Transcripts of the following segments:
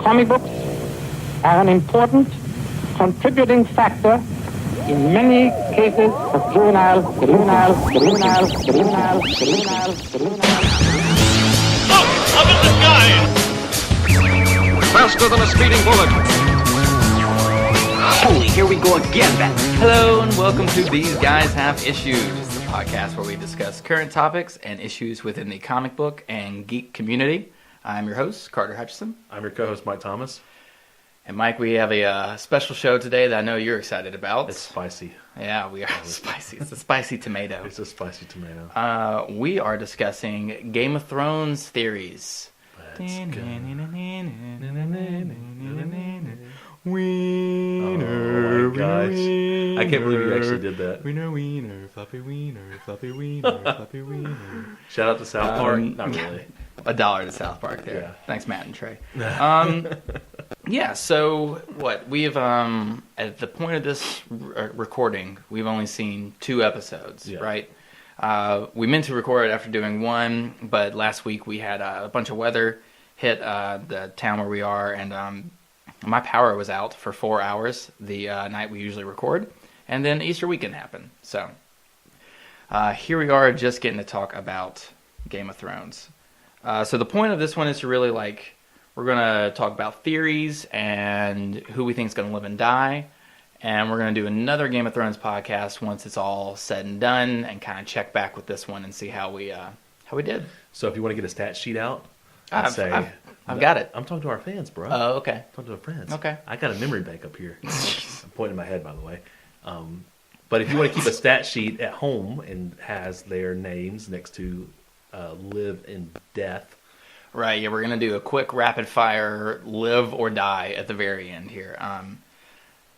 comic books are an important contributing factor in many cases of juvenile. Up in the sky! Faster than a speeding bullet. Holy, here we go again. Hello and welcome to These Guys Have Issues, the podcast where we discuss current topics and issues within the comic book and geek community. I'm your host, Carter Hutchison. I'm your co-host, Mike Thomas. And Mike, we have a special show today that I know you're excited about. It's spicy. Yeah, we are spicy. It's a spicy tomato. It's a spicy tomato. We are discussing Game of Thrones theories. Let's go. Wiener, oh my gosh. wiener, I can't believe you actually did that. Wiener, wiener, floppy wiener, floppy wiener. Shout out to South Park. Not really. $1 to South Park there. Yeah. Thanks, Matt and Trey. Yeah, so what? We've, at the point of this recording, we've only seen 2 episodes, right? We meant to record it after doing 1, but last week we had a bunch of weather hit the town where we are, and my power was out for 4 hours the night we usually record, and then Easter weekend happened. So here we are just getting to talk about Game of Thrones. So the point of this one is to really we're going to talk about theories and who we think is going to live and die. And we're going to do another Game of Thrones podcast once it's all said and done and kind of check back with this one and see how we did. So if you want to get a stat sheet out, I've got it. I'm talking to our fans, bro. Oh, okay. I'm talking to our friends. Okay. I got a memory bank up here. I'm pointing in my head, by the way. But if you want to keep a stat sheet at home and has their names next to live and death. Right, yeah, we're going to do a quick rapid fire live or die at the very end here.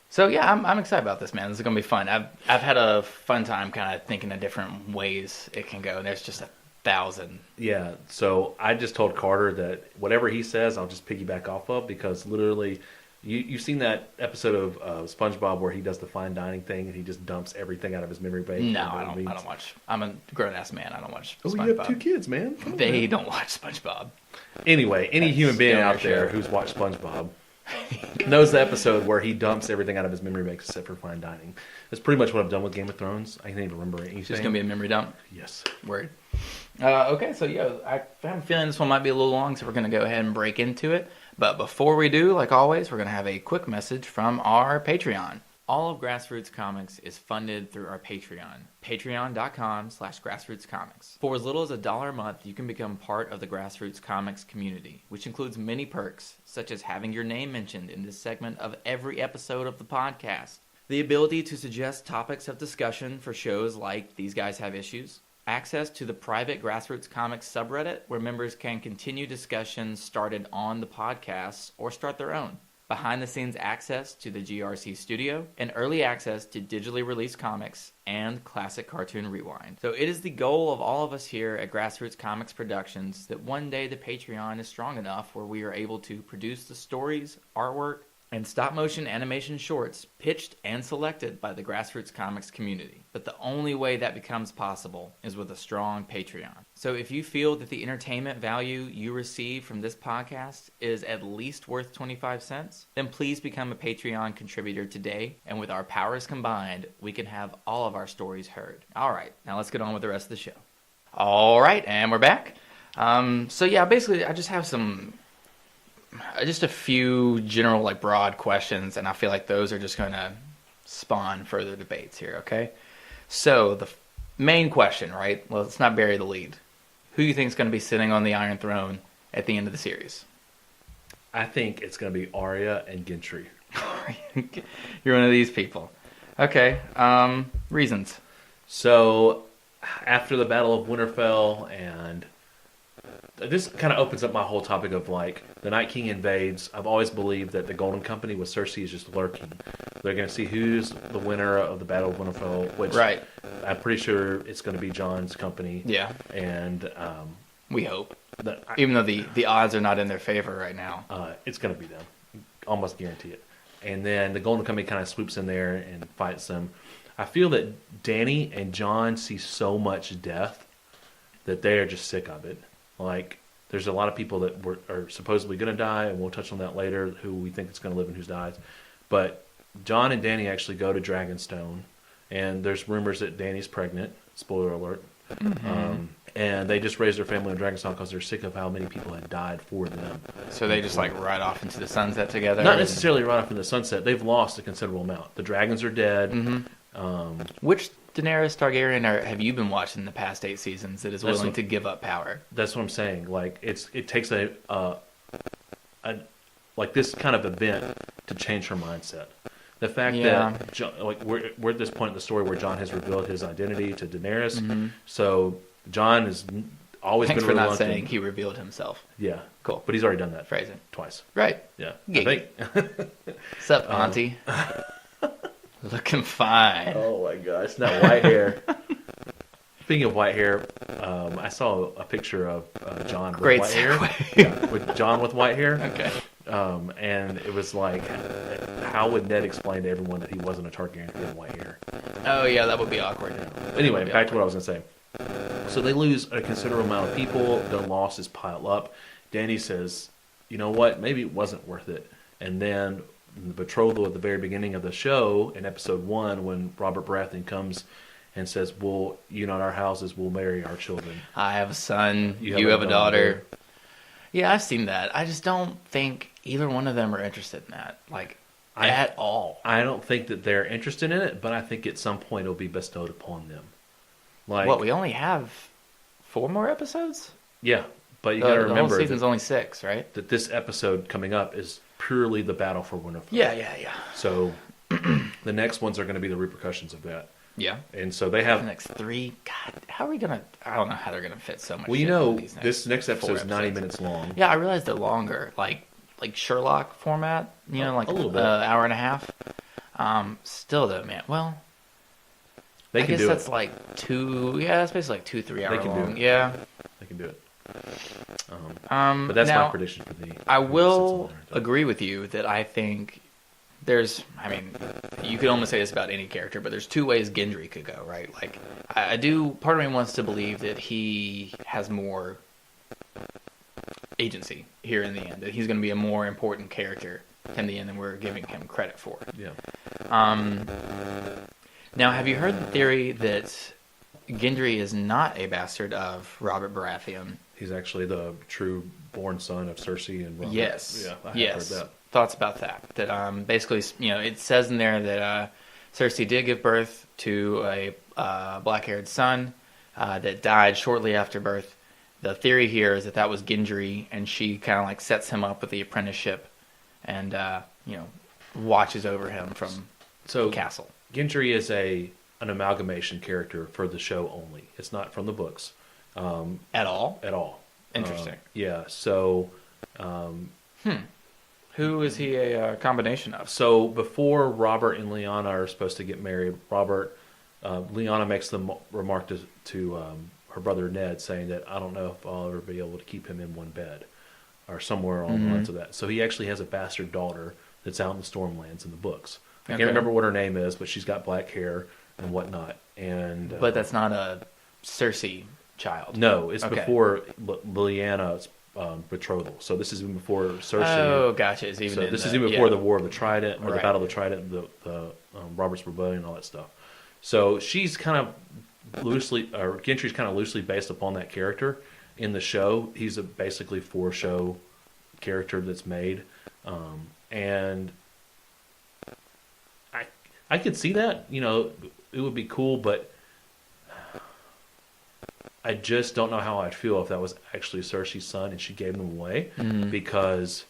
So yeah, I'm excited about this, man. This is going to be fun. I've had a fun time kind of thinking of different ways it can go, and there's just 1,000. Yeah, so I just told Carter that whatever he says, I'll just piggyback off of, because literally, you've seen that episode of SpongeBob where he does the fine dining thing and he just dumps everything out of his memory bank. No, I don't watch. I'm a grown-ass man. I don't watch SpongeBob. Oh, you have 2 kids, man. Come on, They man. don't watch SpongeBob. Anyway, any human being still out there show. who's watched SpongeBob knows the episode where he dumps everything out of his memory bank except for fine dining. That's pretty much what I've done with Game of Thrones. I can't even remember anything. It's just going to be a memory dump? Yes. Word. Okay, so yeah, I have a feeling this one might be a little long, so we're going to go ahead and break into it. But before we do, like always, we're going to have a quick message from our Patreon. All of Grassroots Comics is funded through our Patreon, patreon.com/grassrootscomics. For as little as $1 a month, you can become part of the Grassroots Comics community, which includes many perks, such as having your name mentioned in this segment of every episode of the podcast, the ability to suggest topics of discussion for shows like These Guys Have Issues, access to the private Grassroots Comics subreddit where members can continue discussions started on the podcast or start their own, behind-the-scenes access to the GRC studio, and early access to digitally released comics and Classic Cartoon Rewind. So it is the goal of all of us here at Grassroots Comics Productions that one day the Patreon is strong enough where we are able to produce the stories, artwork, and stop-motion animation shorts pitched and selected by the Grassroots Comics community. But the only way that becomes possible is with a strong Patreon. So if you feel that the entertainment value you receive from this podcast is at least worth 25 cents, then please become a Patreon contributor today, and with our powers combined, we can have all of our stories heard. All right, now let's get on with the rest of the show. All right, and we're back. So yeah, basically I just have just a few general broad questions, and I feel like those are just going to spawn further debates here, okay? So the main question, right? Well, let's not bury the lead. Who do you think is going to be sitting on the Iron Throne at the end of the series? I think it's going to be Arya and Gendry. You're one of these people. Okay, reasons. So after the Battle of Winterfell, and this kind of opens up my whole topic of the Night King invades. I've always believed that the Golden Company with Cersei is just lurking. They're going to see who's the winner of the Battle of Winterfell, which right. I'm pretty sure it's going to be Jon's company. Yeah. And we hope. Even though the odds are not in their favor right now. It's going to be them. Almost guarantee it. And then the Golden Company kind of swoops in there and fights them. I feel that Dany and Jon see so much death that they are just sick of it. There's a lot of people that are supposedly going to die, and we'll touch on that later, who we think is going to live and who dies. But Jon and Dany actually go to Dragonstone, and there's rumors that Dany's pregnant. Spoiler alert. And they just raised their family on Dragonstone because they're sick of how many people had died for them. So they just like ride off into the sunset together? Not necessarily right off into the sunset. They've lost a considerable amount. The dragons are dead. Which Daenerys Targaryen have you been watching the past 8 seasons that is willing to give up power? That's what I'm saying. Like it takes a like this kind of event to change her mindset. The fact that Jon, like we're at this point in the story where Jon has revealed his identity to Daenerys, so Jon has always Thanks been for not reluctant. saying he revealed himself. Yeah, Cool. but he's already done that Phrasing. twice. Right. Yeah, Geeky. I think. What's up, Auntie? Looking fine. Oh my gosh, that white hair. Speaking of white hair, I saw a picture of Jon with Great white segue. hair. Yeah, with Jon with white hair. Okay. And it was like, how would Ned explain to everyone that he wasn't a Targaryen if he had white hair? Oh, yeah, that would be awkward. Anyway, back to what I was going to say. So they lose a considerable amount of people. Their losses pile up. Dany says, you know what? Maybe it wasn't worth it. And then the betrothal at the very beginning of the show, in episode 1, when Robert Baratheon comes and says, we'll unite our houses, we'll marry our children. I have a son. You have a daughter. Yeah, I've seen that. I just don't think either one of them are interested in that, like, at all. I don't think that they're interested in it, but I think at some point it'll be bestowed upon them. Like, What, we only have 4 more episomes? Yeah, but you got to The whole remember season's only 6, right? that this episode coming up is purely the battle for Winterfell. Yeah. So the next ones are going to be the repercussions of that. Yeah. And so they The have... next 3, God, how are we going to... I don't know how they're going to fit so much. Well, you shit know, into these this next 4 episode is 90 episodes. minutes long. Yeah, I realized they're longer, like Sherlock format, you know, like a little bit. hour and a half. Still though, man. Well, They I can guess do that's it. like 2. Yeah, that's basically like 2-3 hour They can do long. it. Yeah. They can do it. But that's now, my prediction for the... I will agree with you that I think there's, I mean, you could almost say this about any character, but there's 2 ways Gendry could go, right? Like, I do, part of me wants to believe that he has more agency here in the end, that he's going to be a more important character in the end than we're giving him credit for. Yeah. Now, have you heard the theory that Gendry is not a bastard of Robert Baratheon? He's actually the true born son of Cersei and Robert. Yes. Yeah, I have yes. heard that. Thoughts about that? That basically, you know, it says in there that Cersei did give birth to a black-haired son that died shortly after birth. The theory here is that was Gendry, and she kind of like sets him up with the apprenticeship, and you know, watches over him from the castle. Gendry is an amalgamation character for the show only. It's not from the books. At all? At all. Interesting. Yeah, so... Who is he a combination of? So before Robert and Lyanna are supposed to get married, Lyanna makes the remark to her brother Ned, saying that I don't know if I'll ever be able to keep him in one bed, or somewhere along the lines of that. So he actually has a bastard daughter that's out in the Stormlands in the books. I can't remember what her name is, but she's got black hair and whatnot. And But that's not a Cersei child. no, it's before Lyanna's betrothal. So this is even before Cersei. Oh, gotcha. It's even So in this the, is even before the War of the Trident, or the Right. Battle of the Trident, the Robert's Rebellion, and all that stuff. So she's kind of loosely, or Gendry's kind of loosely based upon that character in the show. He's a basically for-show character that's made, and I could see that. You know, it would be cool, but I just don't know how I'd feel if that was actually Cersei's son and she gave him away, because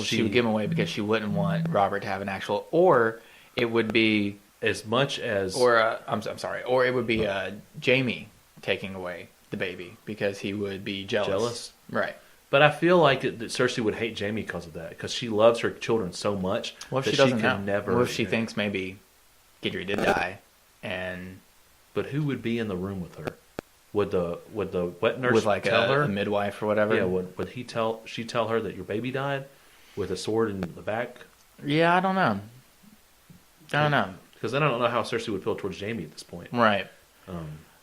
she would give him away because she wouldn't want Robert to have an actual, or it would be, as much as, or I'm sorry, or it would be Jaime taking away the baby because he would be jealous. Right. But I feel like that Cersei would hate Jaime because of that, because she loves her children so much. What if that she doesn't know? can never. What if she thinks maybe Gendry did die, and But who would be in the room with her? Would the wet nurse with like tell her? a midwife or whatever? Yeah. Would she tell her that your baby died with a sword in the back? Yeah, I don't know. I don't know. Because I don't know how Cersei would feel towards Jaime at this point. Right.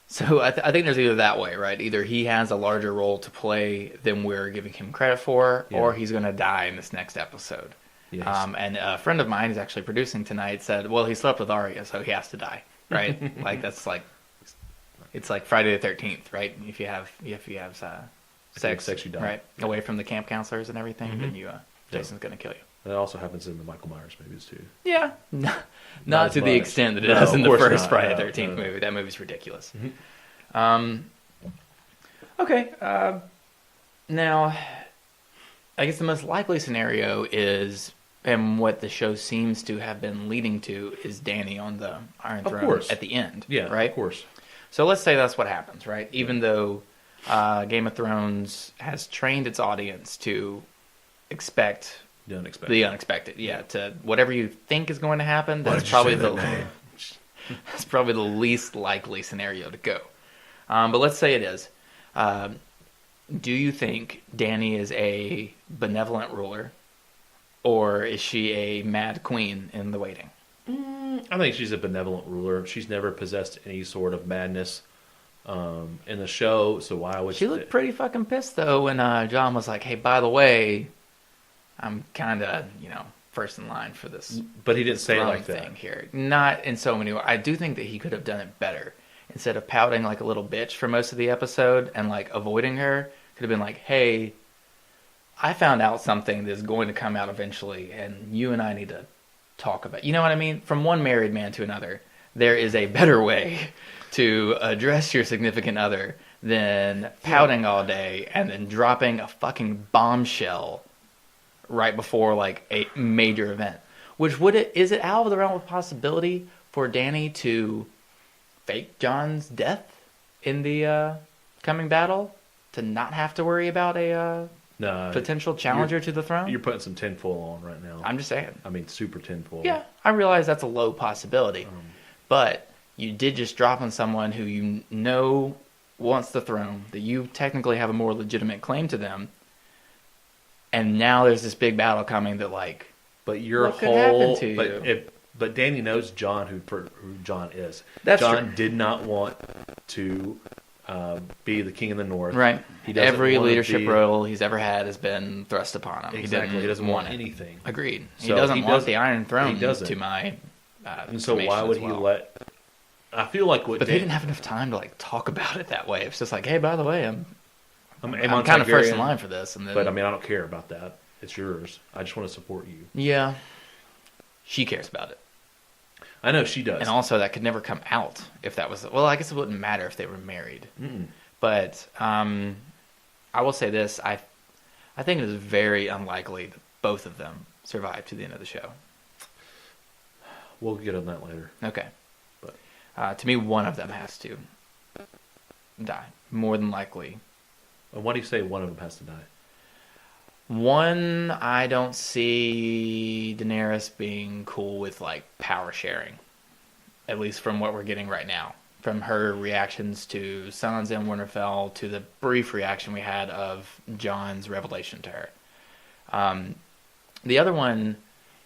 So I think there's either that way, right? Either he has a larger role to play than we're giving him credit for, Yeah. or he's going to die in this next episode. Yes. And a friend of mine who's actually producing tonight said, well, he slept with Arya, so he has to die, right? Like, that's like, it's like Friday the 13th, right? If you have sex, you die. right? Away from the camp counselors and everything, then Jason's going to kill you. That also happens in the Michael Myers movies too. Yeah. Not as to the much. extent that it No, does in of the course first not. Friday the No, 13th no. movie. That movie's ridiculous. Mm-hmm. Okay. Now, I guess the most likely scenario is, and what the show seems to have been leading to, is Dany on the Iron Of Throne course. at the end. Yeah, right? of course. So let's say that's what happens, right? Even though Game of Thrones has trained its audience to expect The unexpected. the unexpected. Yeah, to whatever you think is going to happen, that's probably that's probably the least likely scenario to go. But let's say it is. Do you think Dany is a benevolent ruler, or is she a mad queen in the waiting? I think she's a benevolent ruler. She's never possessed any sort of madness in the show, so why would She looked pretty fucking pissed though when John was like, "Hey, by the way, I'm kind of first in line for this." But he didn't say it throne like that. thing here. Not in so many ways. I do think that he could have done it better. Instead of pouting like a little bitch for most of the episode and like avoiding her, could have been like, "Hey, I found out something that's going to come out eventually, and you and I need to talk about." You know what I mean? From one married man to another, there is a better way to address your significant other than pouting all day and then dropping a fucking bombshell right before like a major event. Which is it out of the realm of possibility for Dany to fake Jon's death in the coming battle to not have to worry about a No, potential challenger to the throne? You're putting some tinfoil on right now. I'm just saying. I mean, super tinfoil. Yeah, I realize that's a low possibility, but you did just drop on someone who you know wants the throne, that you technically have a more legitimate claim to them, and now there's this big battle coming that like, But your what could happen whole, to but you? but Danny knows John who John is. That's John true. did not want to be the king of the North. right? He doesn't Every wanna leadership be- role he's ever had has been thrust upon him. Exactly. He doesn't want it. anything. Agreed. He So doesn't he want doesn't- the Iron Throne. he doesn't. To my And so why summation would as he well. let? I feel like what But they Dan- didn't have enough time to like talk about it that way. It's just like, hey, by the way, I'm Aemon kind of first in Targaryen, line for this. And then, But I mean, I don't care about that. It's yours. I just want to support you. yeah, she cares about it. I know she does. And also, that could never come out if that was. Well, I guess it wouldn't matter if they were married. Mm-mm. But I will say this: I think it is very unlikely that both of them survive to the end of the show. We'll get on that later. Okay. But To me, one of them has to die, more than likely. and why do you say one of them has to die? One, I don't see Daenerys being cool with like power sharing, at least from what we're getting right now. From her reactions to Sons and Winterfell to the brief reaction we had of Jon's revelation to her. The other one,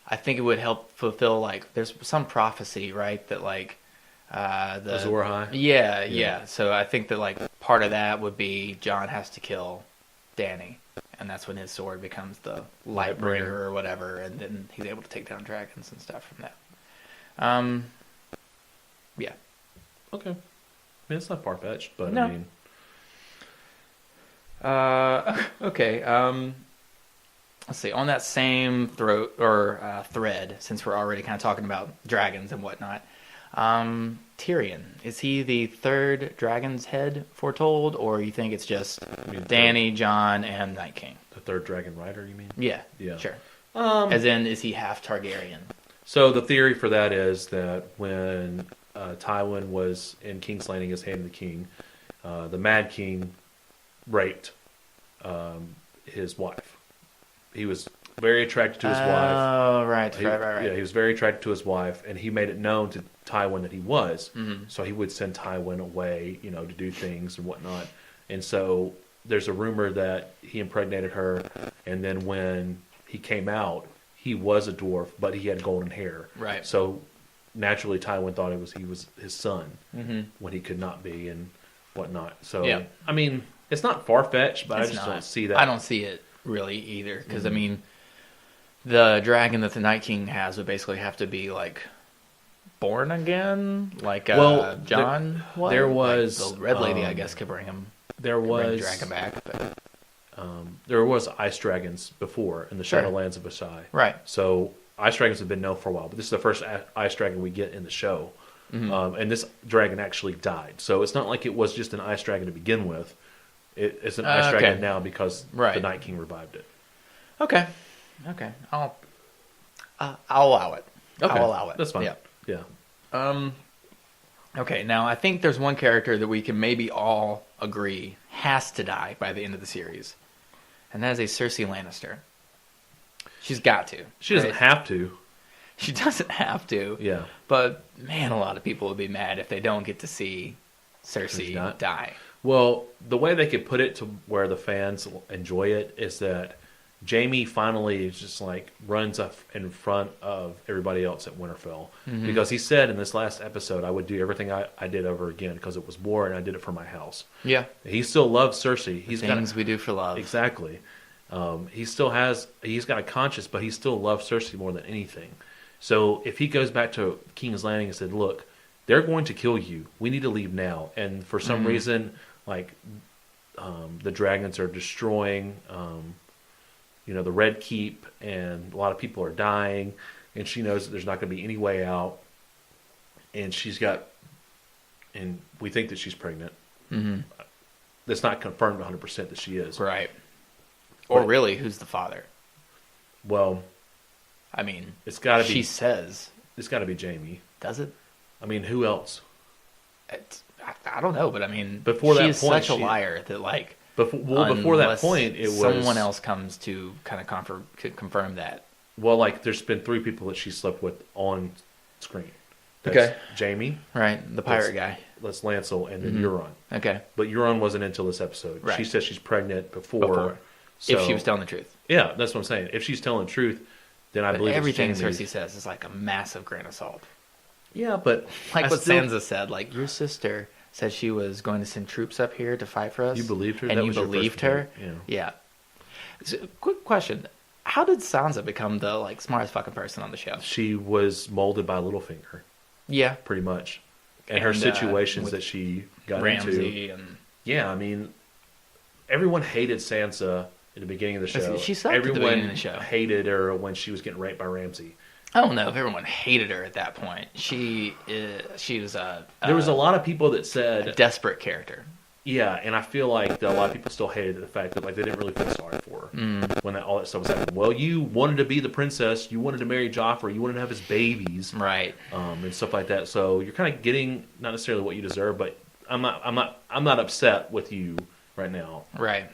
I think it would help fulfill like there's some prophecy, right? That like the Azor Ahai? Yeah. So I think that like part of that would be Jon has to kill Dany, and that's when his sword becomes the Lightbringer or whatever, and then he's able to take down dragons and stuff from that. Yeah. Okay. I mean, it's not far fetched, but No. I mean, Okay. Let's see. On that same thread, since we're already kind of talking about dragons and whatnot, Tyrion, is he the third dragon's head foretold, or you think it's just mean, Dany, Jon, and Night King? the third dragon rider, you mean? Yeah. Yeah. Sure. As in, is he half Targaryen? So the theory for that is that when Tywin was in King's Landing as Hand of the King, the Mad King raped his wife. He was very attracted to his wife. Oh, right. Yeah, he was very attracted to his wife, and he made it known to Tywin that he was. Mm-hmm. So he would send Tywin away, to do things and whatnot. And so there's a rumor that he impregnated her, and then when he came out, he was a dwarf, but he had golden hair. Right. So naturally Tywin thought he was his son when he could not be and whatnot. So Yeah. I mean, it's not far fetched, but I It's just not. don't see that. I don't see it really either, because I mean, the dragon that the Night King has would basically have to be like born again, like Well, John. there Like, was, the Red Lady, I guess, could bring There the was dragon back. But... there was ice dragons before in the Sure. Shadowlands of Versailles. Right. So ice dragons have been known for a while, but this is the first ice dragon we get in the show. And this dragon actually died. So it's not like it was just an ice dragon to begin with. It's an ice Okay. dragon now because Right. the Night King revived it. Okay. I'll allow it. Okay. I'll allow it. That's fine. Yeah. Yeah. Okay, now I think there's one character that we can maybe all agree has to die by the end of the series, and that is a Cersei Lannister. She's got to. She doesn't right? have to. She doesn't have to. Yeah. But man, a lot of people would be mad if they don't get to see She's Cersei not. die. Well, the way they could put it to where the fans enjoy it is that Jaime finally just like runs up in front of everybody else at Winterfell because he said in this last episode, I would do everything I did over again because it was war and I did it for my house. Yeah. He still loves Cersei. He's Things got we do for love. exactly. He's got a conscience, but he still loves Cersei more than anything. So if he goes back to King's Landing and said, "Look, they're going to kill you. We need to leave now," and for some reason, like the dragons are destroying, the Red Keep, and a lot of people are dying, and she knows that there's not going to be any way out, and and we think that she's pregnant. Mm-hmm. That's not confirmed 100% that she is. Right. Or But- really, who's the father? Well, I mean, it's got to she be. says, It's got to be Jaime. does it? I mean, who else? I don't know, but I mean, Before she that is point, such a she- liar that like. Before that Unless point, it was someone else comes to kind of confirm that. Well, like there's been 3 people that she slept with on screen. That's Okay. Jaime, Right, the pirate guy. that's Lancel, and then Euron. Okay, But Euron wasn't until this episode. Right. She says she's pregnant before. if she so- was telling the truth. Yeah, that's what I'm saying. If she's telling the truth, then I But believe everything it's Jaime. Cersei says is like a massive grain of salt. Yeah, but Like I what still- Sansa said, like your sister said she was going to send troops up here to fight for us. You believed her? and That you was your first believed her. complaint, Yeah. So, quick question: how did Sansa become the like smartest fucking person on the show? She was molded by Littlefinger, Yeah, pretty much, and her And, situations with that she got into. Ramsay and Yeah, I mean, everyone hated Sansa at the beginning of the show. She sucked at the Everyone beginning of the show. hated her when she was getting raped by Ramsay. I don't know if everyone hated her at that point. She was There was a lot of people that a said, desperate character. yeah, and I feel like that a lot of people still hated the fact that like they didn't really feel sorry for her when all that stuff was happening. Well, you wanted to be the princess, you wanted to marry Joffrey, you wanted to have his babies, Right. and stuff like that. So you're kind of getting not necessarily what you deserve, but I'm not upset with you right now. Right.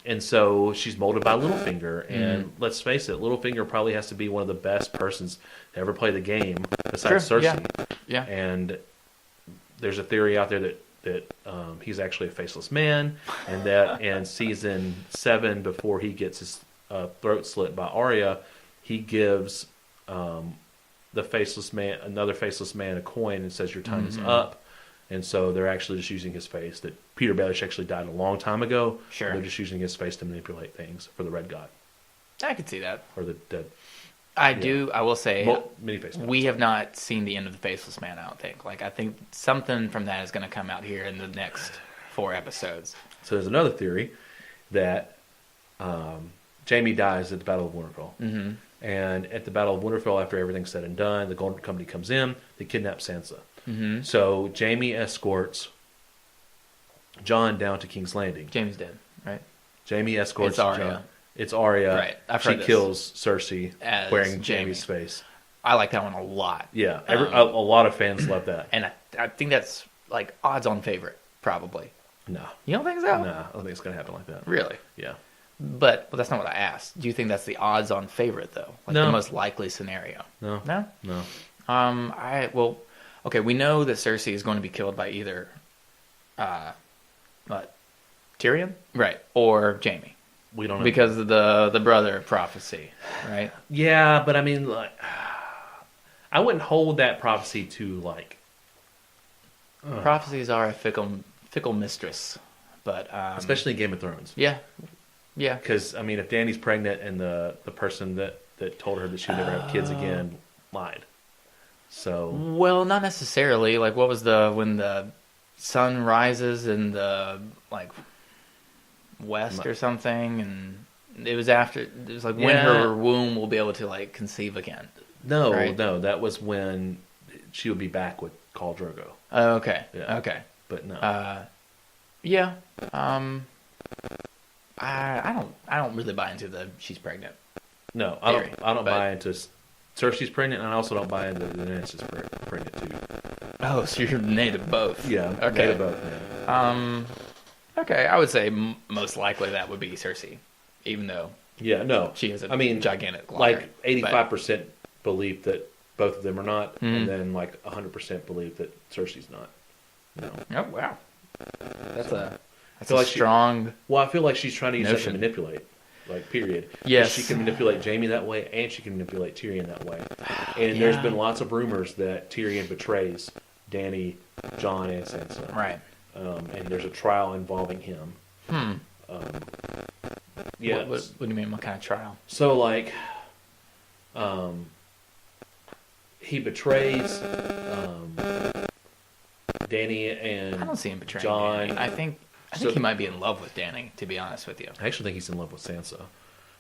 And so she's molded by Littlefinger, and let's face it, Littlefinger probably has to be one of the best persons to ever play the game besides Sure, Cersei. Yeah. And there's a theory out there that he's actually a faceless man, and that in season 7, before he gets his throat slit by Arya, he gives another faceless man a coin and says your time is up. And so they're actually just using his face. That Peter Baelish actually died a long time ago. Sure. They're just using his face to manipulate things for the Red God I could see that. or the dead. I will say, Many face. we have not seen the end of the Faceless Man, I don't think. Like, I think something from that is going to come out here in the next 4 episodes. So there's another theory that Jaime dies at the Battle of Winterfell. Mm-hmm. And at the Battle of Winterfell, after everything's said and done, the Golden Company comes in. They kidnap Sansa. Mm-hmm. So Jaime escorts Jon down to King's Landing. James dead, right? Jaime escorts It's Arya. Jon. It's Arya. Right, I've she heard this. kills Cersei As wearing Jaime. Jaime's face. I like that one a lot. Yeah, a lot of fans love that. And I think that's, like, odds-on favorite, probably. No, You don't think so? no, I don't think it's gonna happen like that. Really? Yeah, But that's not what I asked. Do you think that's the odds-on favorite, though? Like, No. the most likely scenario? no, No? no. Okay, we know that Cersei is going to be killed by either, Tyrion? Right. Or Jaime. We don't know Because of the brother prophecy, right? Yeah, but I mean, like, I wouldn't hold that prophecy to like. Prophecies are a fickle mistress, but Especially in Game of Thrones. yeah. Because I mean, if Dany's pregnant and the person that told her that she would never have kids again lied, so Well, not necessarily. Like, what was when the sun rises in the like west or something, and it was like when her womb will be able to like conceive again. no, Right. no, that was when she would be back with Khal Drogo. Oh, okay. Yeah. Okay. But no, Yeah. I don't really buy into the she's pregnant. no, theory, I don't but- buy into Cersei's pregnant, and I also don't buy into Daenerys is pregnant too. Oh, so you're native both. Yeah, Okay. they both. Yeah. Okay, I would say most likely that would be Cersei, even though Yeah, no. she has a I mean, gigantic like liar, 85% belief that both of them are not, Mhm. and then like 100% belief that Cersei's not. No. but- Oh wow, that's feel a like strong. Well, I feel like she's trying to use that to Notion. manipulate, like period. Yes. She can manipulate Jaime that way, and she can manipulate Tyrion that way. And there's Yeah. been lots of rumors that Tyrion betrays Dany, Jon, and Sansa. Right. And there's a trial involving him. Yeah. What do you mean? What kind of trial? So like, he betrays Dany and I don't see him betraying Jon. Dany. I think So- he might be in love with Dany. To be honest with you. I actually think he's in love with Sansa.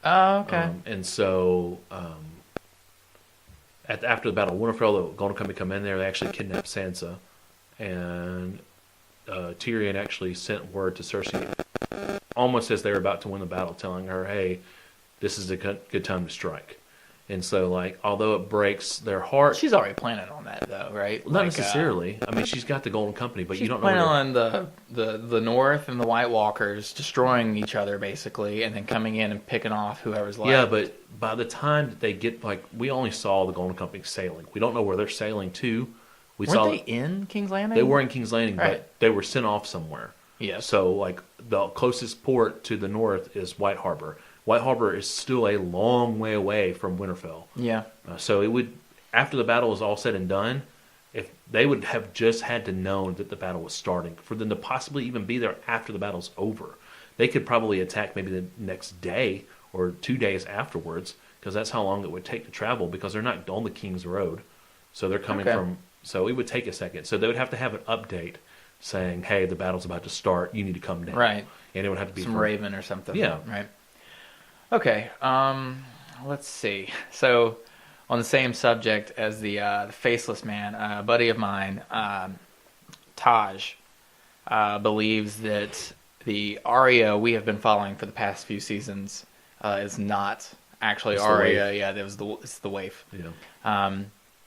Oh, okay. And so, after the Battle of Winterfell, the Golden Company come in there. They actually kidnap Sansa, and Tyrion actually sent word to Cersei, almost as they were about to win the battle, telling her, "Hey, this is a good time to strike." And so, like, although it breaks their heart, She's already planning on that, though, right? not necessarily. I mean, she's got the Golden Company, but She's you don't know. planning where on the North and the White Walkers destroying each other, basically, and then coming in and picking off whoever's left. Yeah, but by the time that they get, like, we only saw the Golden Company sailing. We don't know where they're sailing to. We Weren't saw they in King's Landing? They were in King's Landing, Right. but they were sent off somewhere. Yes. So, like, the closest port to the north is White Harbor. White Harbor is still a long way away from Winterfell. Yeah. So it would, after the battle was all said and done, if they would have just had to know that the battle was starting, for them to possibly even be there after the battle's over. They could probably attack maybe the next day or 2 days afterwards, because that's how long it would take to travel, because they're not on the King's Road. So they're coming Okay. from, so it would take a second. So they would have to have an update saying, hey, the battle's about to start, you need to come down. Right. And it would have to be Some from- raven or something. Yeah. Right. Okay. Let's see. So, on the same subject as the faceless man, a buddy of mine, Taj, believes that the Arya we have been following for the past few seasons is not actually It's the Arya. waif. Yeah, it's the waif. Yeah.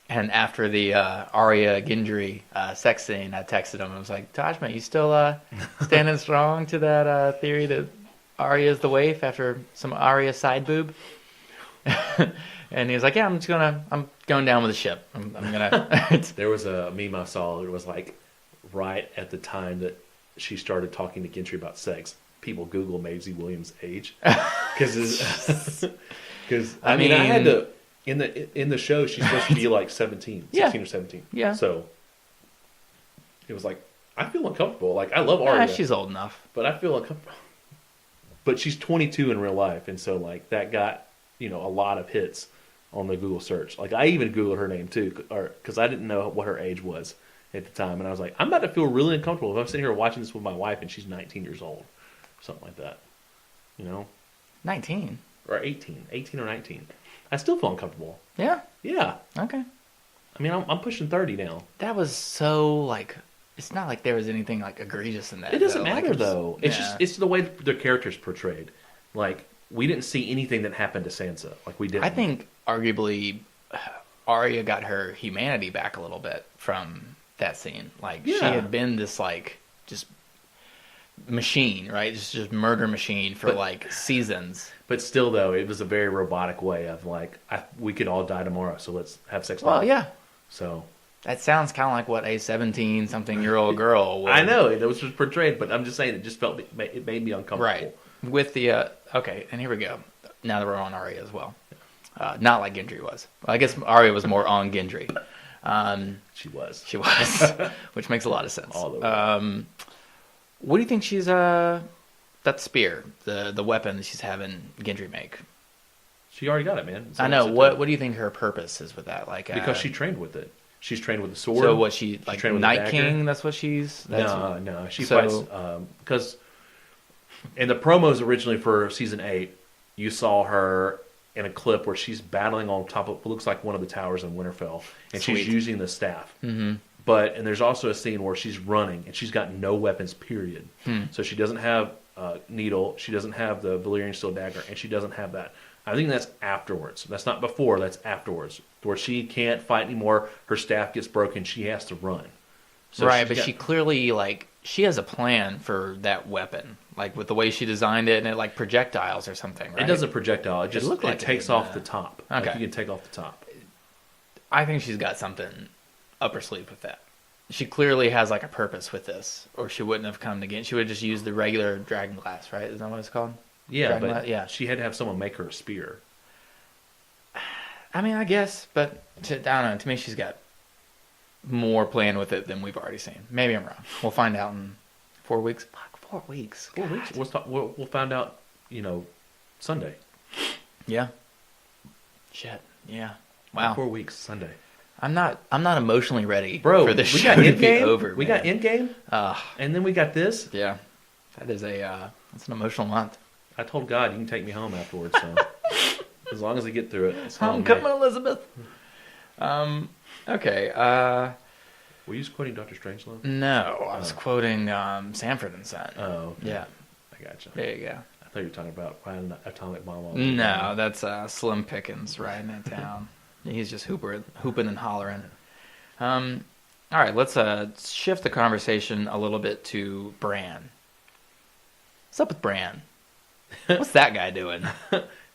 And after the Arya Gendry sex scene, I texted him. I was like, Taj, man, you still standing strong to that theory that Arya is the waif after some Arya side boob? And he was like, yeah, I'm going down with the ship. I'm gonna. There was a meme I saw. It was like right at the time that she started talking to Gendry about sex. People Google Maisie Williams' age because I mean I had to in the show she's supposed to be like 16 or 17. Yeah. So it was like I feel uncomfortable. Like I love Arya, She's old enough. but I feel uncomfortable. But she's 22 in real life, and so like that got a lot of hits on the Google search. Like I even Googled her name too, because I didn't know what her age was at the time, and I was like, I'm about to feel really uncomfortable if I'm sitting here watching this with my wife and she's 19 years old, something like that, 19. or 18 or 19. I still feel uncomfortable. Yeah. Yeah, Okay. I mean I'm pushing 30 now. That was so like. It's not like there was anything like egregious in that. It doesn't though. Like, matter it's- though. It's yeah. just it's the way their characters portrayed. Like we didn't see anything that happened to Sansa. Like we didn't. I think arguably Arya got her humanity back a little bit from that scene. Like she Yeah. had been this like just machine, right? Just murder machine for But- like seasons. But still, though, it was a very robotic way of like, we could all die tomorrow, so let's have sex. Well, now. yeah. So That sounds kind of like what a 17-something-year-old girl would. I know it was just portrayed, but I'm just saying it just felt it made me uncomfortable. Right. With the okay, and here we go. Now that we're on Arya as well. Not like Gendry was. I guess Arya was more on Gendry. She was. She was, which makes a lot of sense. All the way. What do you think she's that spear, the weapon that she's having Gendry make? She already got it, man. I know. What do you think her purpose is with that? Like because she trained with it. She's trained with the sword. So what she like trained with Night the King? That's what she's. No. She fights because in the promos originally for season 8, you saw her in a clip where she's battling on top of what looks like one of the towers in Winterfell, and she's using the staff. Mm-hmm. And there's also a scene where she's running and she's got no weapons. Period. So she doesn't have a needle. She doesn't have the Valyrian steel dagger, and she doesn't have that. I think that's afterwards. That's not before. That's afterwards, where she can't fight anymore. Her staff gets broken. She has to run. So right, but she clearly she has a plan for that weapon, like with the way she designed it, and it like projectiles or something. Right? It doesn't projectile. It takes off the top. Okay, like you can take off the top. I think she's got something up her sleeve with that. She clearly has like a purpose with this, or she wouldn't have come to get. She would just use the regular dragon glass, right? Isn't that what it's called? Yeah, but she had to have someone make her a spear. I mean, I guess, but I don't know. To me, she's got more plan with it than we've already seen. Maybe I'm wrong. We'll find out in 4 weeks. Fuck, 4 weeks. 4 weeks. We'll find out. Sunday. Yeah. Shit. Yeah. Wow. 4 weeks Sunday. I'm not emotionally ready for this we show got to Endgame. be over. We man. got Endgame. And then we got this. Yeah. That is that's an emotional month. I told God you can take me home afterwards. So as long as I get through it, it's home. Homecoming, Elizabeth. Okay. Were you just quoting Dr. Strangelove? No, I was quoting Sanford and Son. Oh, okay. Yeah. I gotcha. There you go. I thought you were talking about an atomic bomb. No, that's Slim Pickens riding in town. He's just hooping and hollering. All right, let's shift the conversation a little bit to Bran. What's up with Bran? What's that guy doing?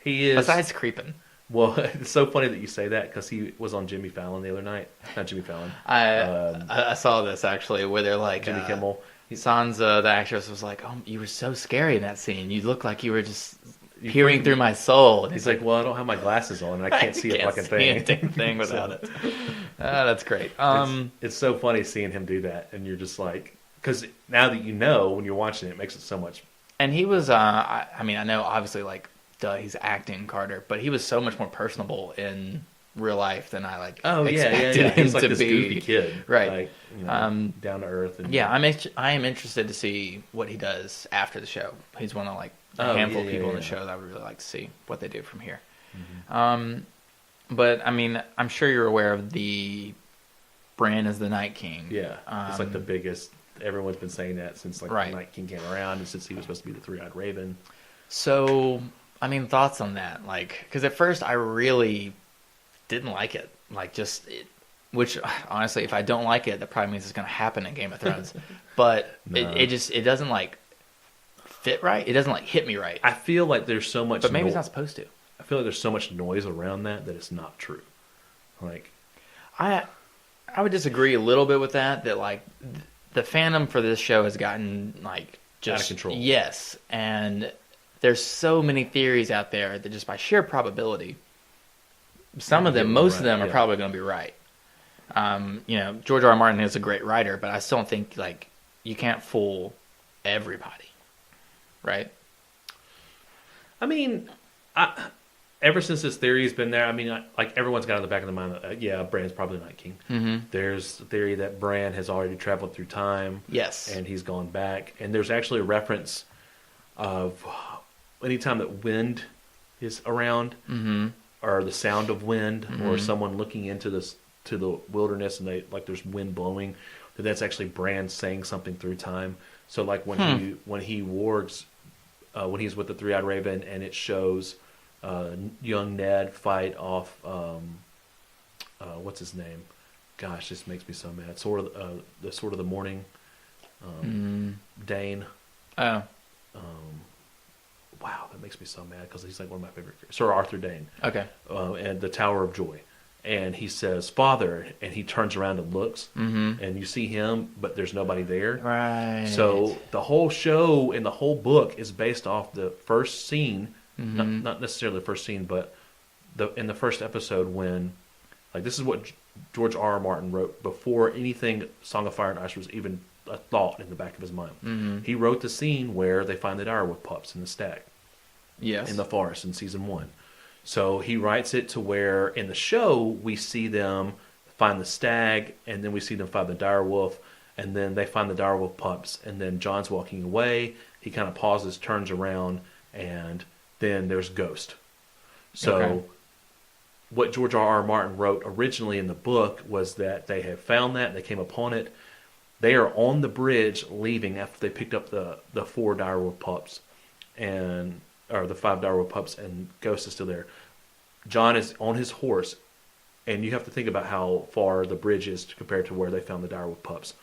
He is. Besides creeping. Well, it's so funny that you say that because he was on Jimmy Fallon the other night. Not Jimmy Fallon. I saw this actually where they're like Jimmy Kimmel. Sansa, the actress, was like, "Oh, you were so scary in that scene. You looked like you were just peering through my soul." And he's like, "Well, I don't have my glasses on, and I can't see a fucking thing without it." That's great. It's so funny seeing him do that, and you're just like, because now that you know, when you're watching it, it makes it so much. And he was, I mean, I know obviously he's acting Carter, but he was so much more personable in real life than I expected him he's like to this be. Goofy kid, right? Like, down to earth. And, I am interested to see what he does after the show. He's one of a handful of people in the show that I would really like to see what they do from here. Mm-hmm. But I mean, I'm sure you're aware of the Bran as the Night King. Yeah, it's like the biggest. Everyone's been saying that since the Night King came around, and since he was supposed to be the three-eyed raven. So, I mean, thoughts on that? Because at first I really didn't like it. Which honestly, if I don't like it, that probably means it's going to happen in Game of Thrones. But it doesn't fit right. It doesn't hit me right. I feel like there's so much. But maybe it's not supposed to. I feel like there's so much noise around that it's not true. I would disagree a little bit with that. That the fandom for this show has gotten just out of control. Yes, and there's so many theories out there that just by sheer probability, most of them are probably going to be right. George R. R. Martin is a great writer, but I still don't think you can't fool everybody, right? I mean, ever since this theory has been there, I mean, everyone's got in the back of their mind that Bran's probably Night King. Mm-hmm. There's the theory that Bran has already traveled through time. Yes, and he's gone back. And there's actually a reference of anytime that wind is around, mm-hmm. or the sound of wind, mm-hmm. or someone looking into the wilderness, and there's wind blowing, that's actually Bran saying something through time. So when he wargs, when he's with the three-eyed raven, and it shows young Ned fight off what's his name? Gosh, this makes me so mad. The Sword of the Morning, Dane. Oh. Wow, that makes me so mad because he's one of my favorite characters. Sir Arthur Dane. Okay. And the Tower of Joy. And he says, "Father," and he turns around and looks, mm-hmm. and you see him, but there's nobody there. Right. So the whole show and the whole book is based off the first scene, mm-hmm. not necessarily the first scene, but in the first episode when, like, this is what George R.R. Martin wrote before anything Song of Fire and Ice was even a thought in the back of his mind. Mm-hmm. He wrote the scene where they find the direwolf pups in the stag. Yes. In the forest in season 1. So he writes it to where in the show we see them find the stag, and then we see them find the direwolf, and then they find the direwolf pups, and then John's walking away. He kind of pauses, turns around, and then there's Ghost. So what George R.R. Martin wrote originally in the book was that they had found that, they came upon it. They are on the bridge leaving after they picked up the 4 direwolf pups, or the 5 direwolf pups, and Ghost is still there. John is on his horse, and you have to think about how far the bridge is compared to where they found the direwolf pups.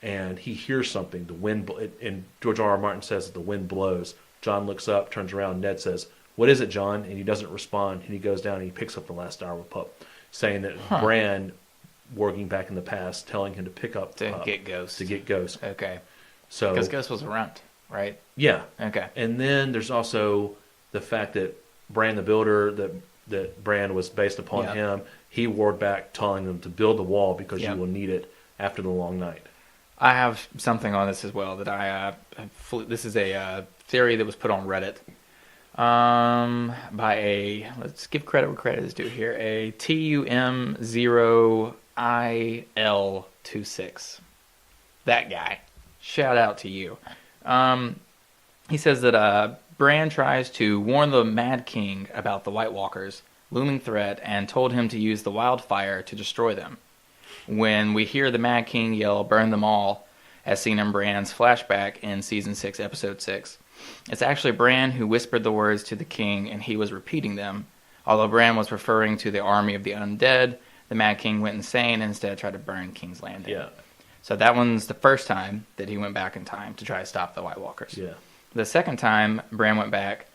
And he hears something. The wind, and George R.R. Martin says that the wind blows. John looks up, turns around. Ned says, "What is it, John?" And he doesn't respond. And he goes down and he picks up the last direwolf pup, saying that Bran, working back in the past, telling him to pick up to get Ghost. To get Ghost. Okay. So because Ghost was a runt, right? Yeah. Okay. And then there's also the fact that Bran the Builder, that Bran was based upon him, he warred back telling them to build the wall because you will need it after the long night. I have something on this as well that this is a theory that was put on Reddit by let's give credit where credit is due here, a TUM0IL26. That guy. Shout out to you. He says that Bran tries to warn the Mad King about the White Walkers' looming threat and told him to use the wildfire to destroy them. When we hear the Mad King yell, "Burn them all," as seen in Bran's flashback in Season 6, Episode 6, it's actually Bran who whispered the words to the king, and he was repeating them. Although Bran was referring to the army of the undead, the Mad King went insane and instead tried to burn King's Landing. Yeah. So that one's the first time that he went back in time to try to stop the White Walkers. Yeah. The second time Bran went back,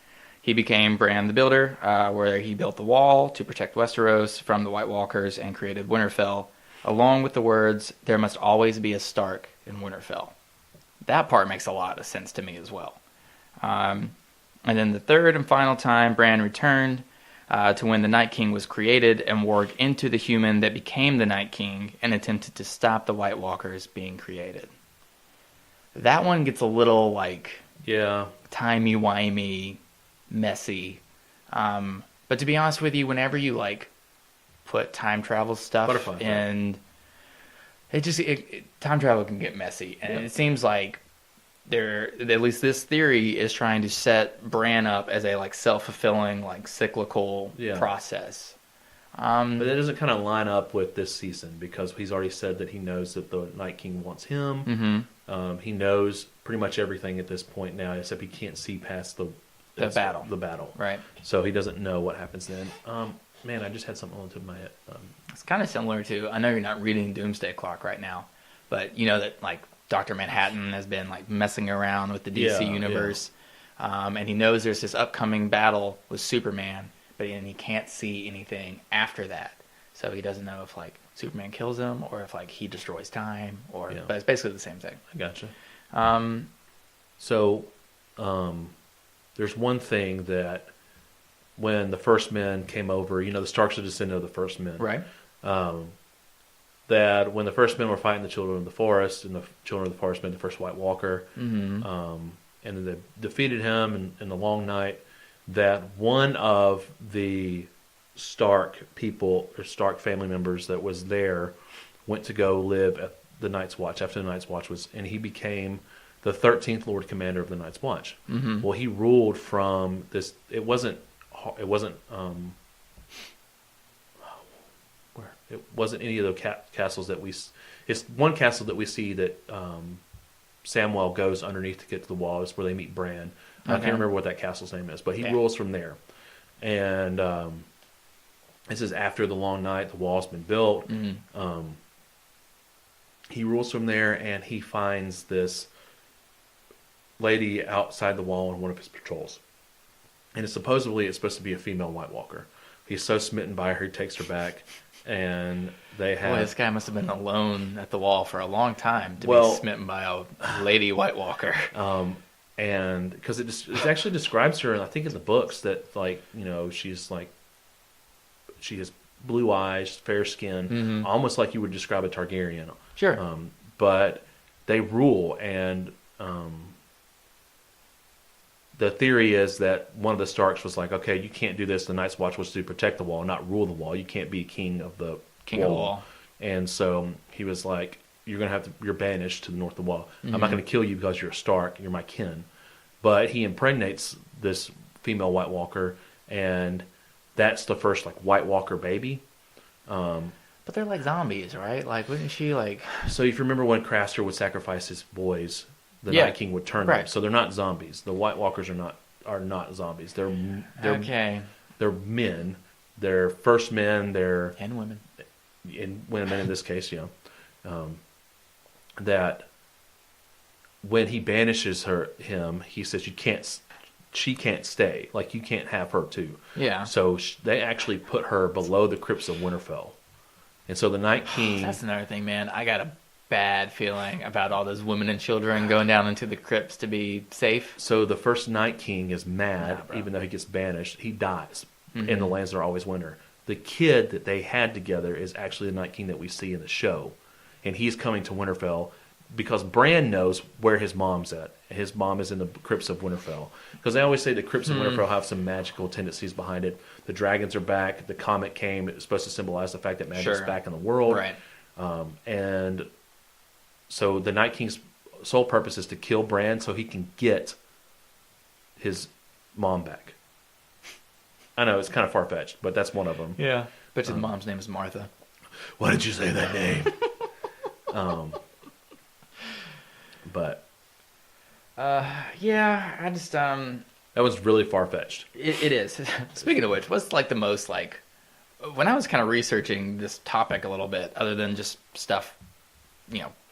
he became Bran the Builder, where he built the wall to protect Westeros from the White Walkers and created Winterfell, along with the words, "There must always be a Stark in Winterfell." That part makes a lot of sense to me as well. And then the third and final time Bran returned to when the Night King was created and warged into the human that became the Night King and attempted to stop the White Walkers being created. That one gets a little, timey-wimey, messy. But to be honest with you, whenever you, put time travel stuff in, time travel can get messy. And it seems like at least this theory is trying to set Bran up as a self-fulfilling, cyclical process. But that doesn't kind of line up with this season because he's already said that he knows that the Night King wants him. Mm-hmm. He knows pretty much everything at this point now, except he can't see past the battle. The battle. Right. So he doesn't know what happens then. Man, I just had something on the tip of my head. It's kind of similar to, I know you're not reading Doomsday Clock right now, but you know that Dr. Manhattan has been messing around with the DC universe, and he knows there's this upcoming battle with Superman, but he can't see anything after that, so he doesn't know if Superman kills him or if he destroys time, but it's basically the same thing. I gotcha. There's one thing that when the First Men came over, the Starks are descended of the First Men, right? That when the First Men were fighting the Children of the Forest, and the Children of the Forest met the first White Walker, mm-hmm. And then they defeated him in the Long Night, that one of the Stark people, or Stark family members that was there, went to go live at the Night's Watch, after the Night's Watch was, and he became the 13th Lord Commander of the Night's Watch. Mm-hmm. Well, he ruled from this, it wasn't any of the castles that it's one castle that we see that Samwell goes underneath to get to the wall. Is where they meet Bran. I can't remember what that castle's name is, but he rules from there. And this is after the Long Night. The wall's been built. Mm-hmm. He rules from there, and he finds this lady outside the wall on one of his patrols. And it's supposed to be a female White Walker. He's so smitten by her, he takes her back, and they have... Boy, this guy must have been alone at the wall for a long time to be smitten by a lady White Walker. And because it actually describes her, I think in the books, that she's she has blue eyes, fair skin, almost like you would describe a Targaryen. Sure. But they rule, and the theory is that one of the Starks was like, okay, you can't do this. The Night's Watch was to protect the wall, not rule the wall. You can't be king of the wall. And so he was like, you're banished to the north of the wall. I'm not going to kill you because you're a Stark. You're my kin. But he impregnates this female White Walker, and that's the first like White Walker baby. But they're like zombies, right? Like, wouldn't she like? So if you remember when Craster would sacrifice his boys, the Night King would turn them. So they're not zombies. The White Walkers are not zombies. They're okay. They're men. They're first men. And women. And women in this case, that when he banishes him, he says she can't stay. Like, you can't have her too. Yeah. So they actually put her below the crypts of Winterfell. And so the Night King... That's another thing, man. I got a bad feeling about all those women and children going down into the crypts to be safe. So the first Night King is mad, even though he gets banished. He dies in the lands that are always winter. The kid that they had together is actually the Night King that we see in the show. And he's coming to Winterfell because Bran knows where his mom's at. His mom is in the crypts of Winterfell. Because they always say the crypts of Winterfell have some magical tendencies behind it. The dragons are back. The comet came. It's supposed to symbolize the fact that magic's back in the world. Right. And so the Night King's sole purpose is to kill Bran so he can get his mom back. I know, it's kind of far-fetched, but that's one of them. Yeah. Bet you the mom's name is Martha. Why did you say that name? But... yeah, I just... That was really far-fetched. It is. Speaking of which, what's like the most like... When I was kind of researching this topic a little bit, other than just stuff,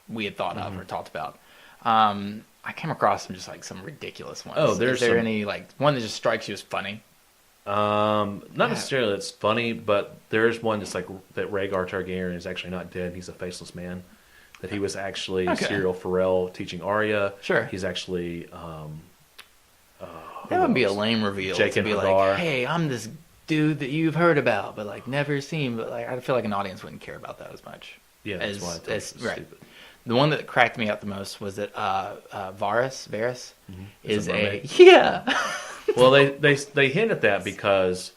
we had thought of or talked about, I came across some ridiculous ones. Oh, there's Is there any like one that just strikes you as funny? Not necessarily that's funny, but there's one that's like that Rhaegar Targaryen is actually not dead. He's a faceless man. That he was actually Cyril Farrell teaching Arya. Sure. He's actually... that would be a lame reveal. Jake to and be Hagar. like, hey, I'm this dude that you've heard about, but like never seen. But like, I feel like an audience wouldn't care about that as much. Yeah, that's why I thought it was stupid. The one that cracked me up the most was that Varys is a yeah. Well, they hint at that because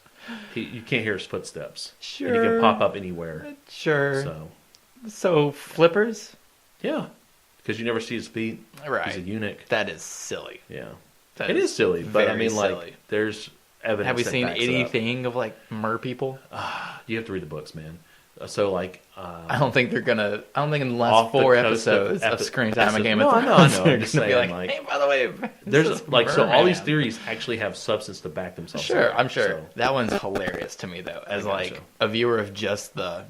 you can't hear his footsteps. Sure. And he can pop up anywhere. Sure. So flippers? Yeah. Because you never see his feet. Right. He's a eunuch. That is silly. Yeah. That it is silly, but I mean, silly. like, there's evidence. Have we that seen backs it anything of like mer people? You have to read the books, man. So like, I don't think in the last 4 episodes of Screen Time and Game of Thrones, I know. they're I'm just gonna saying, be like, hey, by the way, there's like, so all these theories actually have substance to back themselves. Sure, up, I'm sure. so. That one's hilarious to me though, as gotcha. like a viewer of just the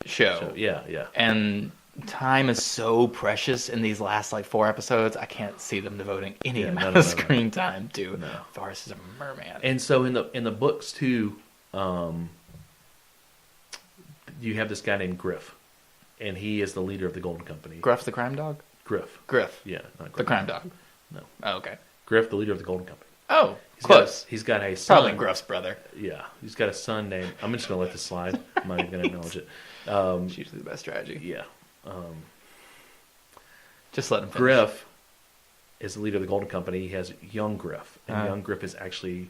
show. So, yeah. And time is so precious in these last like 4 episodes. I can't see them devoting any amount of screen time to Varys is a merman. And so in the books too, you have this guy named Griff, and he is the leader of the Golden Company. Gruff the crime dog? Griff. Yeah, not Griff. the crime dog. No. Oh, okay. Griff, the leader of the Golden Company. Oh, close. He's got a son. Probably Gruff's brother. Yeah, he's got a son named. I'm just gonna let this slide. I'm not even gonna acknowledge it. It's usually the best strategy. Yeah. Just let him finish. Griff is the leader of the Golden Company. He has young Griff, and young Griff is actually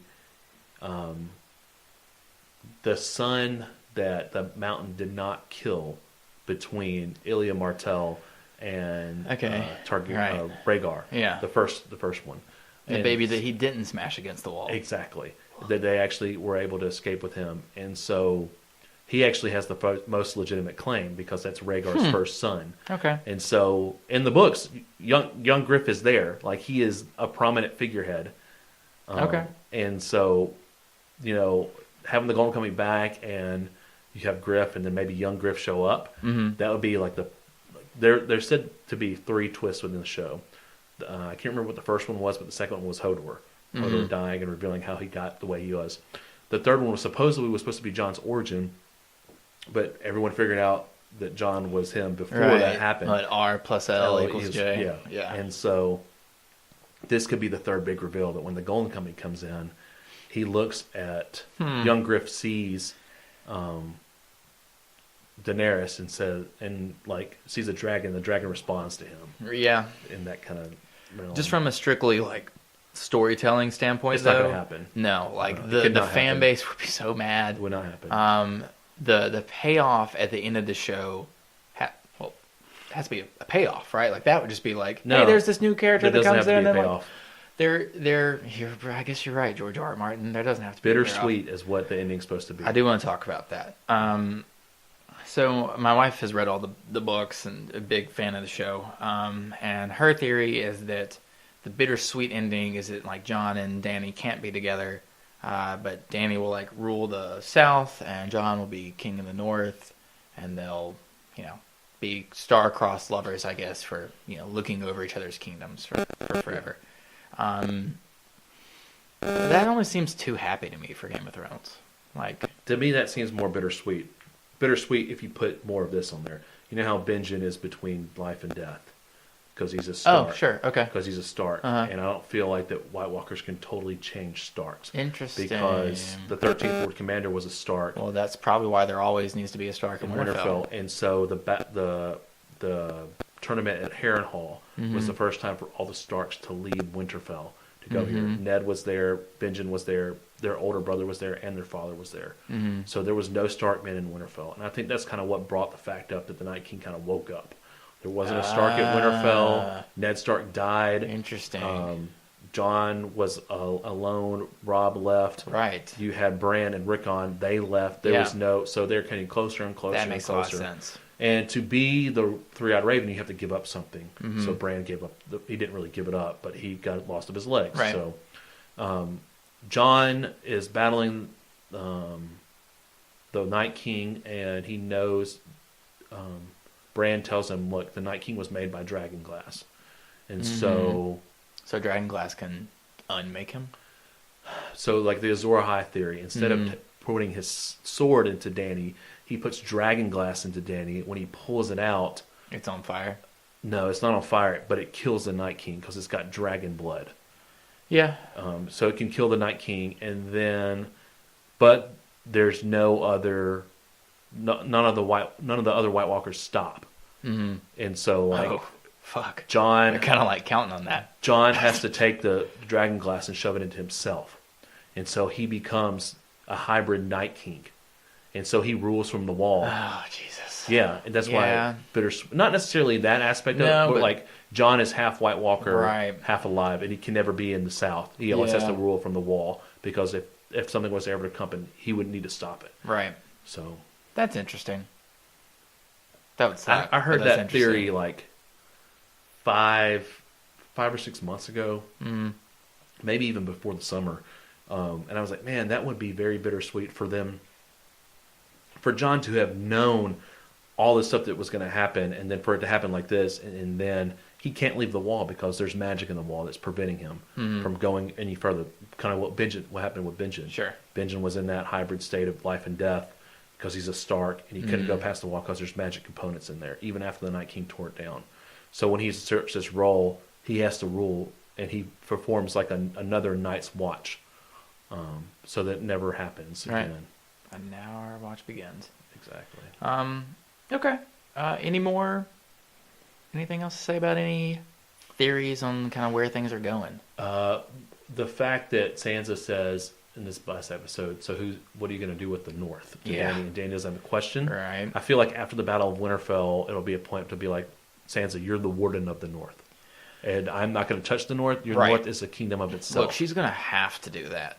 the son that the Mountain did not kill between Ilya Martell and Rhaegar. Yeah, the first one. The baby that he didn't smash against the wall. Exactly. That they actually were able to escape with him, and so he actually has the most legitimate claim because that's Rhaegar's first son. Okay. And so in the books, young Griff is there, like he is a prominent figurehead. Okay. And so, having the Golden Company back, and you have Griff, and then maybe young Griff show up. Mm-hmm. That would be like there's said to be 3 twists within the show. I can't remember what the first one was, but the second one was Hodor. Mm-hmm. Hodor dying and revealing how he got the way he was. The third one was supposed to be Jon's origin, but everyone figured out that Jon was him before that happened. Like R plus L equals J. Yeah. And so this could be the third big reveal, that when the Golden Company comes in, he looks at young Griff sees Daenerys and like sees a dragon. The dragon responds to him. Yeah. In that kind of realm. Just from a strictly like storytelling standpoint, it's though, not going to happen. No, like It the could not fan happen. base would be so mad. It would not happen. The payoff at the end of the show, well, it has to be a payoff, right? Like that would just be like, No, hey, there's this new character there that doesn't comes have to in, be a and like, payoff. I guess you're right, George R. R. Martin. There doesn't have to be a payoff. Bittersweet is what the ending's supposed to be. I do want to talk about that. So my wife has read all the books and a big fan of the show. And her theory is that the bittersweet ending is that like Jon and Dany can't be together, but Dany will like rule the South and Jon will be king of the North, and they'll be star-crossed lovers, I guess, for looking over each other's kingdoms for forever. That only seems too happy to me for Game of Thrones. Like, to me, that seems more bittersweet. Bittersweet if you put more of this on there. You know how Benjen is between life and death because he's a Stark. oh, sure, okay, Because he's a Stark, and I don't feel like that White Walkers can totally change Starks. interesting. Because the 13th Lord Commander was a Stark. Well, that's probably why there always needs to be a Stark in Winterfell. And so the tournament at Harrenhal was the first time for all the Starks to leave Winterfell to go here. Ned was there, Benjen was there, their older brother was there, and their father was there. So there was no Stark men in Winterfell, and I think that's kind of what brought the fact up that the Night King kind of woke up. There wasn't a Stark at Winterfell. Ned Stark died. Interesting. Jon was alone. Robb left. Right. You had Bran and Rickon. They left. There was no. So they're getting closer and closer. That makes and a lot closer. of sense. And to be the three-eyed raven, you have to give up something. So Bran gave up. He didn't really give it up, but he got lost of his legs. Right. So Jon is battling the Night King, and he knows. Bran tells him, "Look, the Night King was made by dragon glass," and so Dragonglass can unmake him. So like the Azor Ahai theory, instead of putting his sword into Dany, he puts dragon glass into Dany. When he pulls it out, It's on fire. no, it's not on fire, but it kills the Night King because it's got dragon blood. Yeah. So it can kill the Night King, and then, but there's no other, none of the other White Walkers stop, and so like Oh, fuck. Jon, They're kind of like counting on that. Jon has to take the dragon glass and shove it into himself, and so he becomes a hybrid Night King, and so he rules from the wall. Oh, Jesus. Yeah, and that's Yeah. why bittersweet. Not necessarily that aspect of No, it, but but- like Jon is half White Walker, Right. half alive, and he can never be in the South. He always has Yeah. to rule from the wall because if something was ever to come, he would need to stop it. Right. So That's interesting. That would suck. I heard but that's that interesting. theory like 5 or 6 months ago, maybe even before the summer, and I was like, man, that would be very bittersweet for them, for Jon to have known all the stuff that was going to happen, and then for it to happen like this, and then he can't leave the wall because there's magic in the wall that's preventing him from going any further. Kind of what happened with Benjen. Sure. Benjen was in that hybrid state of life and death because he's a Stark, and he couldn't go past the wall because there's magic components in there, even after the Night King tore it down. So when he asserts this role, he has to rule, and he performs like another Night's Watch, so that never happens Right. again. And now our watch begins. Exactly. Okay. Anything else to say about any theories on kind of where things are going? The fact that Sansa says in this last episode, so what are you going to do with the North? To Yeah. Dany, and Dany doesn't have a question. Right. I feel like after the Battle of Winterfell, it'll be a point to be like, Sansa, you're the warden of the North. And I'm not going to touch the North. Your Right. North is a kingdom of itself. Look, she's going to have to do that.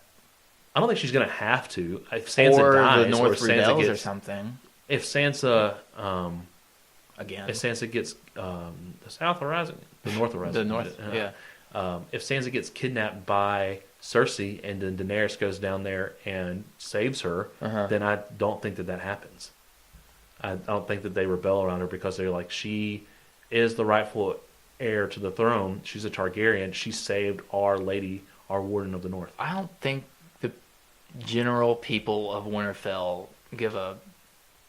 I don't think she's going to have to. If Sansa or dies, the North or Sansa rebels gets, or something. If Sansa, Again. if Sansa gets the South Horizon, the North Horizon, The North, yeah. If Sansa gets kidnapped by Cersei and then Daenerys goes down there and saves her, then I don't think that happens. I don't think that they rebel around her because they're like, she is the rightful heir to the throne. She's a Targaryen. She saved our lady, our warden of the North. I don't think the general people of Winterfell give a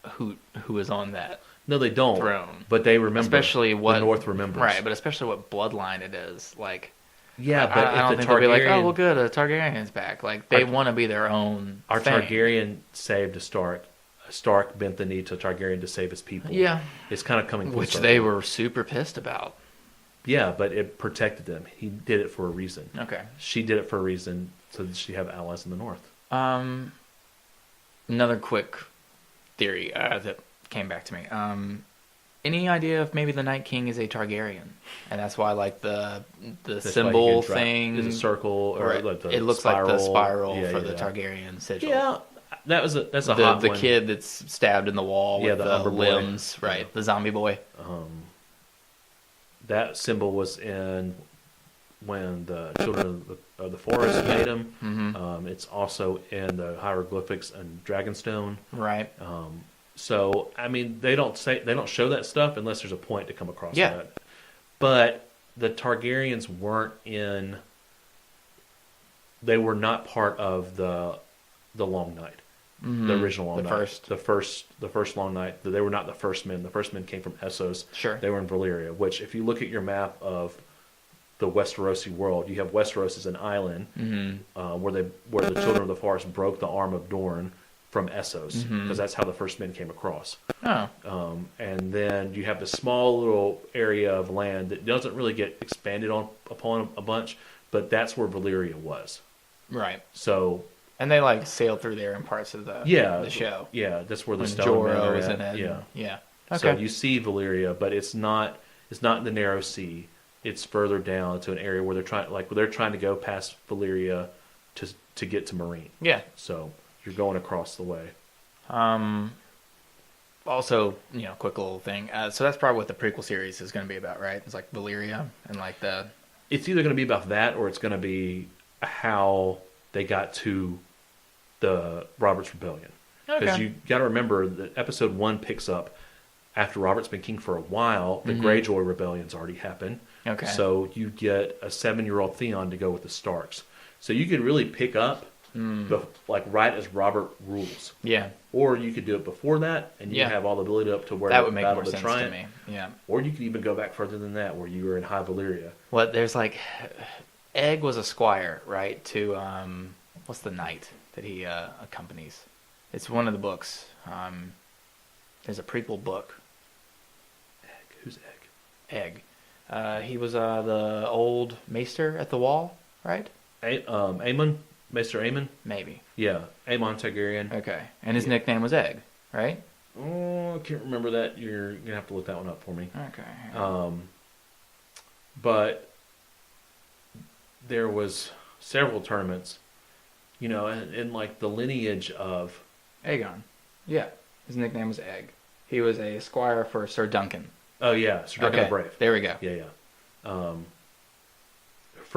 hoot who is on that No, they don't. throne. But they remember. Especially what the North remembers. Right, but especially what bloodline it is. Like, Yeah, but I don't if think the they'll be like, Targaryen, oh, well, good, a Targaryen's back. Like, they want to be their own our thing. Targaryen saved a Stark, Stark bent the knee to Targaryen to save his people. Yeah. It's kind of coming full Which circle. they were super pissed about. Yeah, but it protected them. He did it for a reason. Okay. She did it for a reason, so that she have allies in the north. Another quick theory that came back to me. Any idea if maybe the Night King is a Targaryen, and that's why like the That's symbol why you can thing is a circle or right, like the it looks spiral. like the spiral Yeah, for yeah. the Targaryen sigil. Yeah, that's a the hot the one. kid that's stabbed in the wall Yeah, with the the Umber boy. limbs, right? Yeah. The zombie boy. That symbol was in when the Children of the Forest made them. Mm-hmm. It's also in the hieroglyphics and Dragonstone. Right. So I mean, they don't show that stuff unless there's a point to come across Yeah. that. But the Targaryens weren't in. They were not part of the Long Night, the original Long The Night, the first Long Night. They were not the first men. The first men came from Essos. Sure. They were in Valyria. Which, if you look at your map of the Westerosi world, you have Westeros as an island where the Children of the Forest broke the arm of Dorne from Essos, because that's how the first men came across. Oh. And then you have this small little area of land that doesn't really get expanded upon a bunch, but that's where Valyria was. Right. So And they like sailed through there in parts of the show. Yeah, that's where the When Stone Men Jorah are was at. in it. Yeah. Yeah. So Okay. you see Valyria, but it's not in the Narrow Sea. It's further down to an area where they're trying to go past Valyria to get to Marine. Yeah. So you're going across the way. Also, quick little thing. So that's probably what the prequel series is going to be about, right? It's like Valyria and like the. It's either going to be about that or it's going to be how they got to the Robert's Rebellion. Because Okay. you got to remember that episode 1 picks up after Robert's been king for a while. The Greyjoy Rebellion's already happened. Okay. So you get a 7-year-old Theon to go with the Starks. So you could really pick up right as Robert rules. Yeah. Or you could do it before that, and you Yeah. have all the build up to where That the would make Battle more of the sense to Triumph. me. Yeah. Or you could even go back further than that, where you were in High Valyria. What there's like, Egg was a squire, right? To what's the knight that he accompanies? It's one of the books. There's a prequel book. Egg. Who's Egg? Egg. He was the old maester at the wall, right? Aemon? Maester Aemon? Maybe. Yeah, Aemon Targaryen. Okay. And his nickname was Egg, right? Oh, I can't remember that. You're going to have to look that one up for me. Okay. But there was several tournaments, in like the lineage of... Aegon. Yeah. His nickname was Egg. He was a squire for Sir Duncan. Oh, yeah, Sir Duncan the Brave. There we go. Yeah.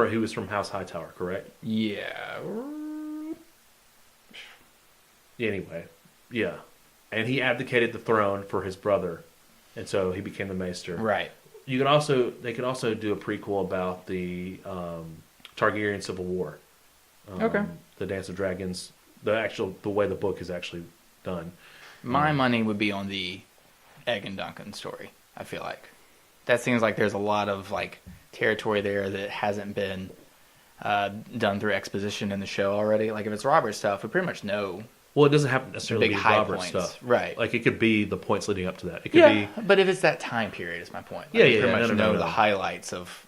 He was from House Hightower, correct? Yeah. Anyway, yeah. And he abdicated the throne for his brother, and so he became the Maester. Right. They could also do a prequel about the Targaryen Civil War. Okay. The Dance of Dragons, the way the book is actually done. My money would be on the Egg and Duncan story, I feel like. That seems like there's a lot of like territory there that hasn't been done through exposition in the show already. Like if it's Robert stuff, we pretty much know. Well, it doesn't have to necessarily Big be high Robert points. stuff. Right. Like it could be the points leading up to that. It could be... But if it's that time period, is my point. Like, Yeah, we yeah, pretty much know no. the highlights of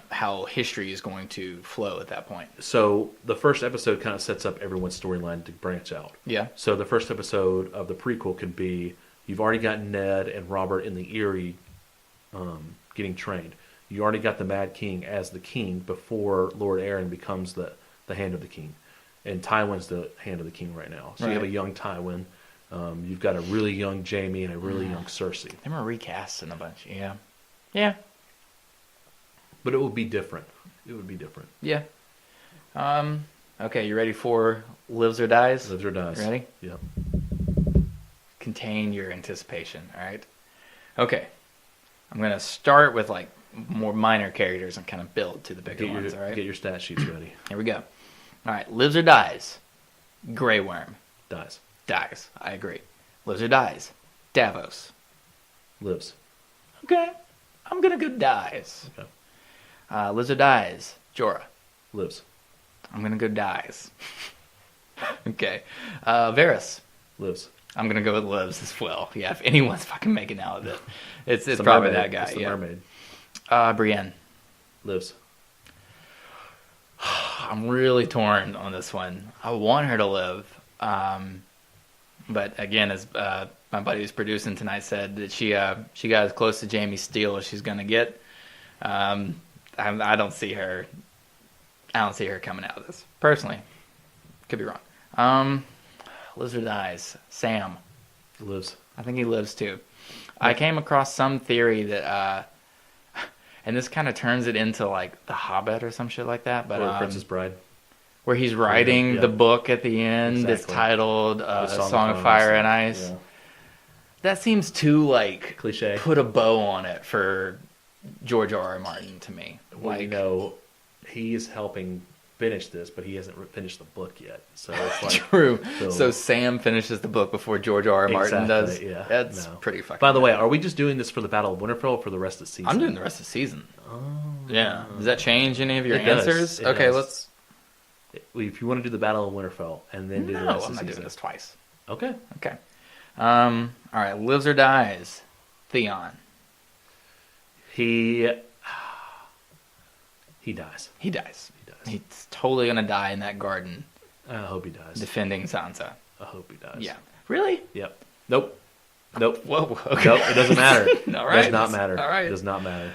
how history is going to flow at that point. So the first episode kind of sets up everyone's storyline to branch out. Yeah. So the first episode of the prequel could be, you've already got Ned and Robert in the Eyrie getting trained. You already got the Mad King as the king before Lord Aaron becomes the Hand of the King. And Tywin's the Hand of the King right now. So you have a young Tywin. You've got a really young Jaime and a really young Cersei. They were recast in a bunch. Yeah. Yeah. But it would be different. Yeah. Okay, you ready for Lives or Dies? Lives or Dies. Ready? Yep. Contain your anticipation, all right? Okay. I'm going to start with like more minor characters and kind of build to the bigger ones, all right? Get your stat sheets ready. Here we go. All right, Lives or Dies? Grey Worm. Dies. Dies. I agree. Lives or Dies? Davos. Lives. Okay. I'm going to go Dies. Okay. Lives or Dies? Jorah. Lives. I'm going to go Dies. Okay. Varys. Lives. I'm gonna go with lives as well. Yeah, if anyone's fucking making out of it, it's the probably mermaid. that guy. It's the Yeah. mermaid. Brienne. Lives. I'm really torn on this one. I want her to live, but again, as my buddy who's producing tonight said, that she got as close to Jaime Steele as she's gonna get. I don't see her. I don't see her coming out of this personally. Could be wrong. Lives or dies. Sam. Lives. I think he lives too. I came across some theory that, and this kind of turns it into like The Hobbit or some shit like that, but Or Princess Bride. where he's writing Yeah. the book at the end. Exactly. It's titled The Song of Fire and Ice. Yeah. That seems too like Cliche. put a bow on it for George R.R. Martin to me. Well, you know, he is helping finish this, but he hasn't finished the book yet. So it's like True. So- So Sam finishes the book before George R.R. Martin does. Exactly, yeah. That's No. pretty fucking. By the way, are we just doing this for the Battle of Winterfell or for the rest of the season? I'm doing the rest of the season. Oh. Yeah. Does that change any of your It does. answers? It Okay, does. let's. If you want to do the Battle of Winterfell and then do the No, rest I'm of not the doing season. this twice. Okay. Okay. All right. Lives or dies. Theon. He dies. He dies. He dies. He's totally gonna die in that garden I hope he dies. defending Sansa. I hope he dies. Yeah. Really? Yep. Nope. Nope. Whoa. Okay. Nope. It doesn't matter. All right. Does not matter. All right. Does not matter.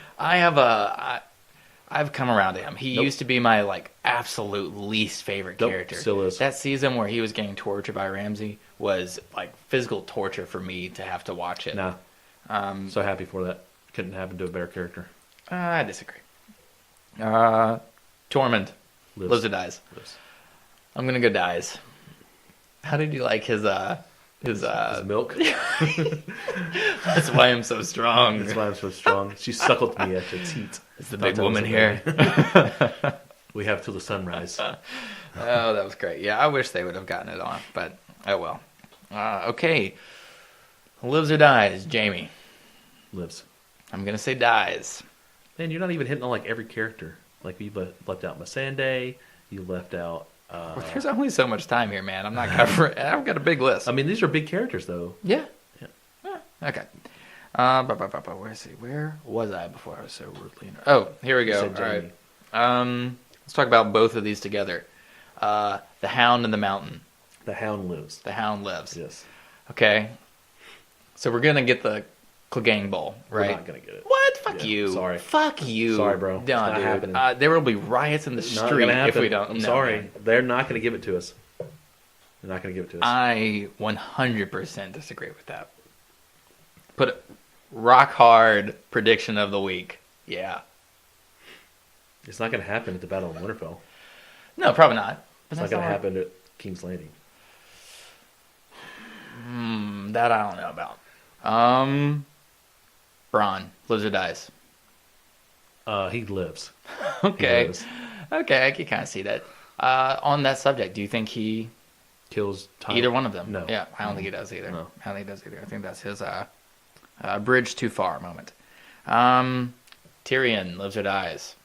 I've come around to him. He Nope. used to be my like absolute least favorite Nope, character. still is. That season where he was getting tortured by Ramsay was like physical torture for me to have to watch it. Nah. So happy for that. Couldn't happen to a better character. I disagree. Tormund. Lives or dies. Lives. I'm gonna go dies. How did you like his His milk. That's why I'm so strong. That's why I'm so strong. She suckled me at the teat. It's the Thought big that was woman a here. baby. We have till the sunrise. Oh, that was great. Yeah, I wish they would have gotten it on, but oh well. Okay. Lives or dies, Jamie. Lives. I'm gonna say dies. Man, you're not even hitting on like every character. Like you left out Missandei. You left out. There's only so much time here, man. I'm not covering. I've got a big list. I mean, these are big characters, though. Yeah. Yeah. Okay. Where was I before I was so rudely? Oh, here we You go. said All right. Jamie. Let's talk about both of these together. The Hound and the Mountain. The Hound lives. The Hound lives. Yes. Okay. So we're gonna get the Clegane Bowl, right? We're not gonna get it. What? Fuck Yeah, you. sorry. Fuck you. Sorry, bro. It's No, not dude. happening. There will be riots in the It's not street gonna if we happen. don't. I'm no, sorry. man. They're not gonna give it to us. They're not gonna give it to us. I 100% disagree with that. Put a rock hard prediction of the week. Yeah. It's not gonna happen at the Battle of Winterfell. No, probably not. It's not gonna happen at King's Landing. That I don't know about. Bronn lives or dies. He lives. Okay. He lives. Okay, I can kind of see that. On that subject, do you think he Kills Tyler. either one of them? No. Yeah, I don't think he does either. No. I don't think he does either. I think that's his bridge too far moment. Tyrion lives or dies.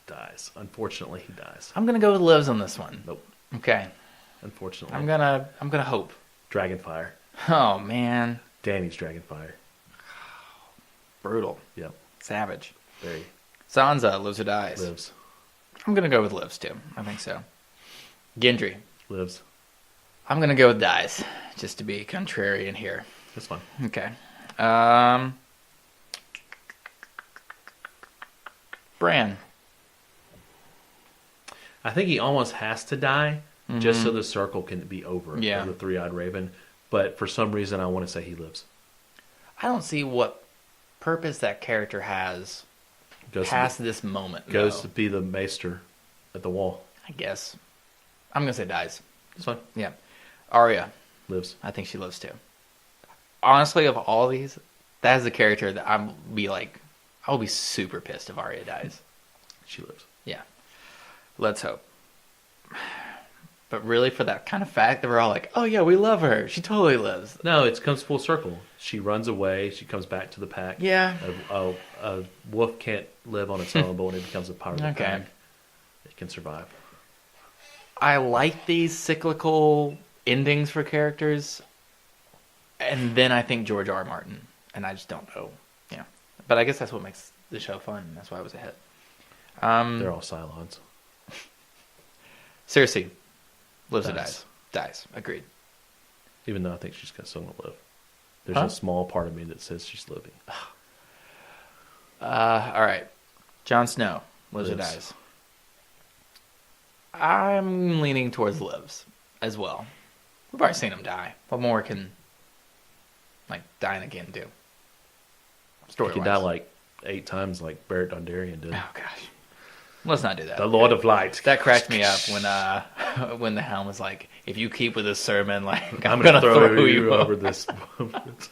Dies. Unfortunately, he dies. I'm gonna go with lives on this one. Nope. Okay. Unfortunately. I'm gonna hope. Dragonfire. Oh man, Danny's Dragonfire. brutal, Yep. savage. Very Sansa lives or dies. lives. I'm gonna go with lives too. I think so. Gendry. Lives. I'm gonna go with dies, just to be contrarian here. That's fine. Okay. Bran. I think he almost has to die just so the circle can be over. Yeah. Of the three-eyed raven. But for some reason, I want to say he lives. I don't see what purpose that character has Goes past this moment. goes though. to be the maester at the wall. I guess. I'm gonna say dies. That's fine. Yeah. Arya. Lives. I think she lives too. Honestly, of all these, that is the character that I'll be super pissed if Arya dies. She lives. Yeah. Let's hope. But really, for that kind of fact that we're all like, oh yeah, we love her. She totally lives. No, it comes full circle. She runs away. She comes back to the pack. Yeah. A wolf can't live on its own, but when it becomes a part of the Okay. pack, it can survive. I like these cyclical endings for characters. And then I think George R. R. Martin, and I just don't know. Yeah, but I guess that's what makes the show fun. And that's why it was a hit. They're all Cylons. Cersei lives or Dies. dies. Agreed. Even though I think she's still going to live. There's Huh? a small part of me that says she's living. All right. Jon Snow lives or Lives. dies. I'm leaning towards lives as well. We've already seen him die. What more can dying again do? He could die Story-wise. like 8 times like Barrett Dondarrion did. Oh gosh. Let's not do that. The Lord of Light. That cracked me up when the Hound was like, "If you keep with this sermon, like I'm gonna going to throw you over." over this moment.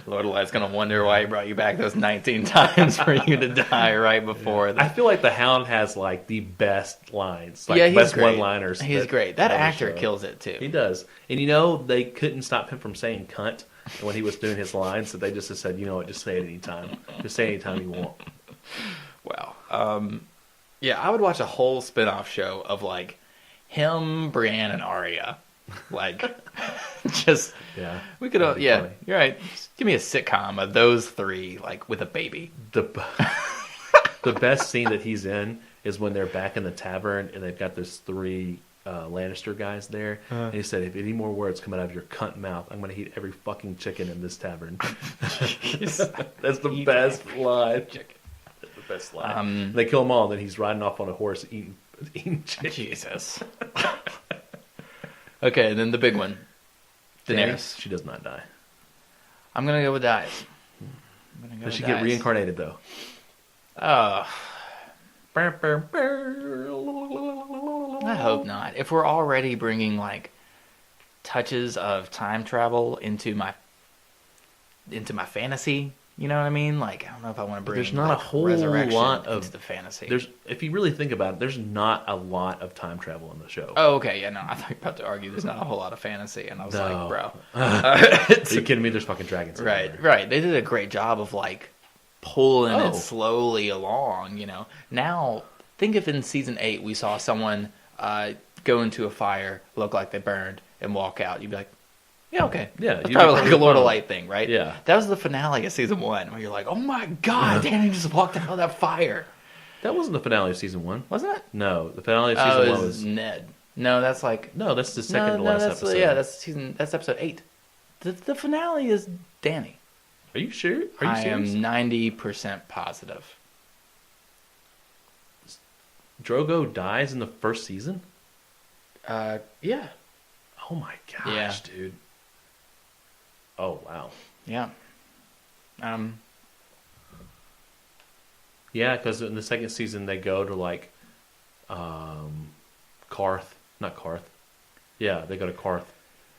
Lord of Light's gonna wonder why he brought you back those 19 times for you to die right before. I feel like the Hound has like the best lines. Like Yeah, he's best great. one-liners. He's great. That on the actor show. kills it too. He does. And you know, they couldn't stop him from saying cunt when he was doing his lines, so they just said, you know what, just say it anytime. Just say it anytime you want. Wow. Yeah, I would watch a whole spin-off show of like him, Brienne, and Arya. Like, just Yeah. we could. That'd be Yeah, funny. you're right. Just give me a sitcom of those three, like with a baby. The best scene that he's in is when they're back in the tavern and they've got those 3 Lannister guys there. And he said, if any more words come out of your cunt mouth, I'm going to eat every fucking chicken in this tavern. That's the Eat best every line. chicken. That's the best line. They kill him all, and then he's riding off on a horse eating chicken. Jesus. Okay, and then the big one, Daenerys. She does not die. I'm gonna go with dies. Does she get reincarnated, though? I hope not. If we're already bringing like touches of time travel into my fantasy, you know what I mean? Like, I don't know if I want to bring. There's not a whole resurrection lot of into the fantasy. If you really think about it, there's not a lot of time travel in the show. Oh, okay, yeah, no. I thought you were about to argue there's not a whole lot of fantasy, and I was No. like, bro. Are you kidding me? There's fucking dragons. everywhere. Right. They did a great job of like pulling Oh. it slowly along, you know. Now, think if in season 8 we saw someone go into a fire, look like they burned, and walk out. You'd be like, yeah, okay. Yeah, That's you'd probably be like a pretty Lord of fun. Light thing, right? Yeah. That was the finale of season 1, where you're like, oh my god, Danny just walked out of that fire. That wasn't the finale of season 1. Wasn't it? No, the finale of Oh, season it 1 was was. Ned. No, that's like... No, that's the second to last that's, episode. Yeah, that's episode 8. The finale is Danny. Are you sure? Are you I am serious? 90% positive. Drogo dies in the first season? Yeah. Oh my gosh, Yeah. dude. Oh wow. Yeah. Yeah, because in the second season they go to like, Karth, not Karth. Yeah, they go to Karth.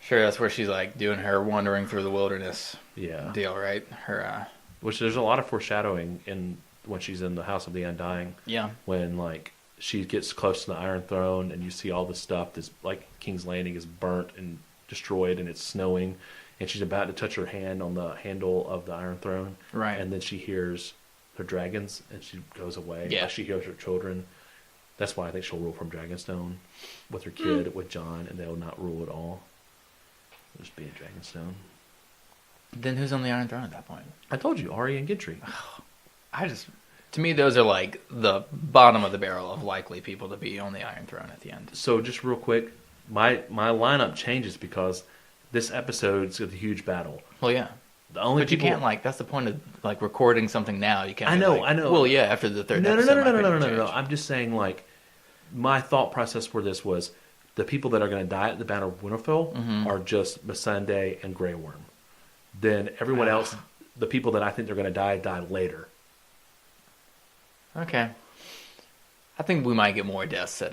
Sure, that's where she's like doing her wandering through the wilderness Yeah, deal, right? Her, which there's a lot of foreshadowing in when she's in the House of the Undying. yeah. When like she gets close to the Iron Throne and you see all the stuff that's like King's Landing is burnt and destroyed and it's snowing and she's about to touch her hand on the handle of the Iron Throne. Right. And then she hears the dragons and she goes away. Yeah. Like, she hears her children. That's why I think she'll rule from Dragonstone with her kid, with Jon, and they'll not rule at all. They'll just be in Dragonstone. Then who's on the Iron Throne at that point? I told you, Arya and Gendry. To me, those are like the bottom of the barrel of likely people to be on the Iron Throne at the end. So just real quick, my lineup changes because this episode's a huge battle. Well, yeah. The only But you people, can't like, that's the point of like recording something now. You can't I be know, like, I know. Well, yeah, after the third No. episode. my opinion No. changed. I'm just saying, like, my thought process for this was the people that are going to die at the Battle of Winterfell are just Missandei and Grey Worm. Then everyone else, the people that I think they're going to die later. Okay. I think we might get more deaths at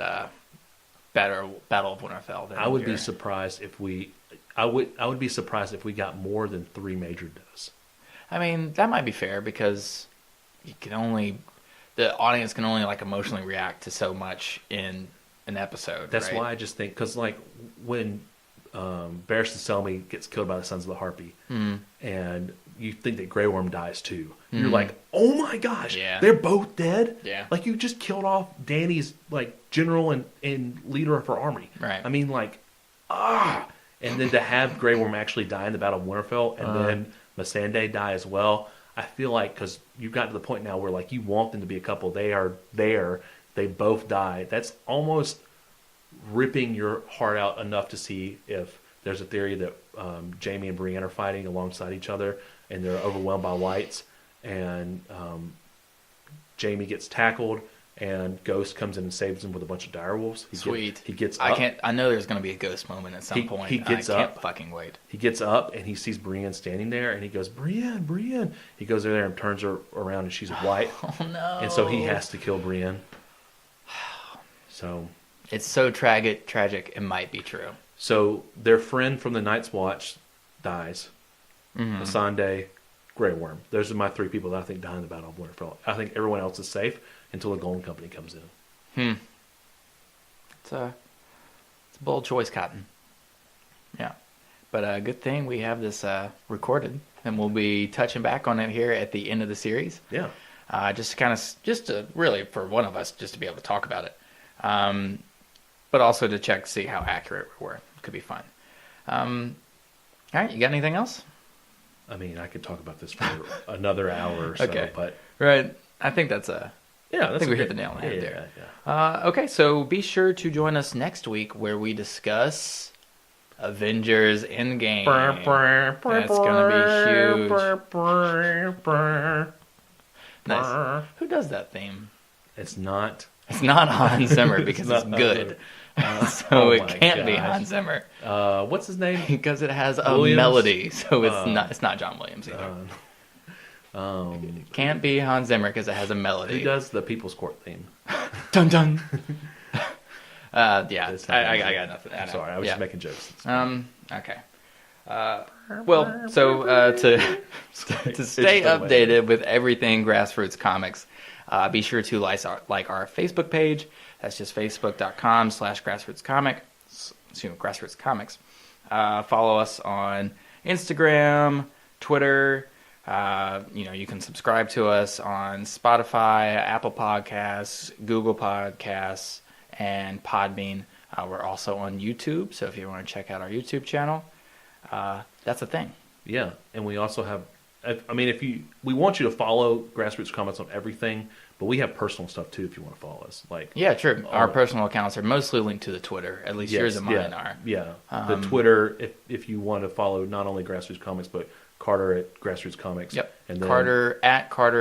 Battle of Winterfell. Than I would be your- surprised if we. I would be surprised if we got more than 3 major deaths. I mean, that might be fair because the audience can only like emotionally react to so much in an episode. That's right? why I just think because like when Barristan Selmy gets killed by the Sons of the Harpy, and you think that Grey Worm dies too, you're like, oh my gosh, Yeah. they're both dead. Yeah. Like you just killed off Dany's like general and leader of her army. Right. I mean, like, And then to have Grey Worm actually die in the Battle of Winterfell, and then Missandei die as well, I feel like, because you've gotten to the point now where like you want them to be a couple, they are there, they both die. That's almost ripping your heart out enough to see if there's a theory that Jaime and Brienne are fighting alongside each other, and they're overwhelmed by whites, and Jaime gets tackled, and Ghost comes in and saves him with a bunch of direwolves. He gets up. I know there's going to be a Ghost moment at some point. He gets up. I can't fucking wait. He gets up and he sees Brienne standing there, and he goes, Brienne. He goes there and turns her around, and she's white. Oh no! And so he has to kill Brienne. So it's so tragic. It might be true. So their friend from the Night's Watch dies. Missandei, Grey Worm. Those are my 3 people that I think die in the Battle of Winterfell. I think everyone else is safe until the Golden Company comes in. It's a bold choice, Cotton. Yeah, but a good thing we have this recorded, and we'll be touching back on it here at the end of the series. Yeah, just to really for one of us just to be able to talk about it, but also to check to see how accurate we were. It could be fun. All right, you got anything else? I mean, I could talk about this for another hour or so, okay. But right, I think that's a. Yeah, I think we hit the nail on the head there. Yeah. Okay, so be sure to join us next week where we discuss Avengers Endgame. That's going to be huge. Nice. Who does that theme? It's not Hans Zimmer because it's good. So it can't be gosh. Hans Zimmer. What's his name? Because it has a Williams? melody, so it's not John Williams either. It can't be Hans Zimmer because it has a melody. Who does the People's Court theme? Dun dun. Yeah, I got nothing. I'm sorry, I was just making jokes. Okay. Well, so to stay updated with everything Grassroots Comics, be sure to like our Facebook page. That's just facebook.com/grassrootscomic. Grassroots Comics. Follow us on Instagram, Twitter. You can subscribe to us on Spotify, Apple Podcasts, Google Podcasts, and Podbean. We're also on YouTube, so if you want to check out our YouTube channel, that's a thing. Yeah, and we also have. I mean, we want you to follow Grassroots Comics on everything, but we have personal stuff too if you want to follow us. Yeah, true. Our personal accounts are mostly linked to the Twitter. At least yours and mine are. Yeah, the Twitter. If you want to follow not only Grassroots Comics but Carter at Grassroots Comics. Yep. And then, Carter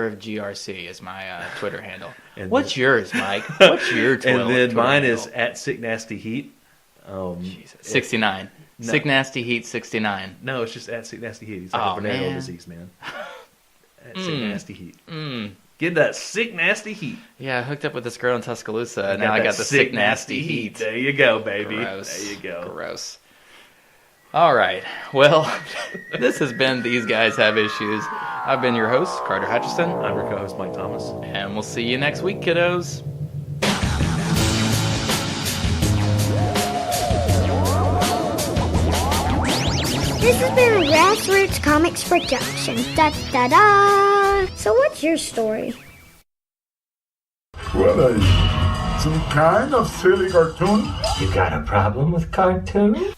of GRC is my Twitter handle. And What's yours, Mike? What's your Twitter? And then mine handle? is at Sick Nasty Heat. 69. No. Sick Nasty Heat 69. No, it's just at Sick Nasty Heat. He's like a venereal disease, man. At Sick Nasty Heat. Get that Sick Nasty Heat. Yeah, I hooked up with this girl in Tuscaloosa, and now I got the Sick Nasty Heat. There you go, baby. Gross. There you go. Gross. All right. Well, this has been These Guys Have Issues. I've been your host, Carter Hutchison. I'm your co-host, Mike Thomas. And we'll see you next week, kiddos. This has been a Grassroots Comics production. Da-da-da! So what's your story? What are you? Some kind of silly cartoon? You got a problem with cartoons?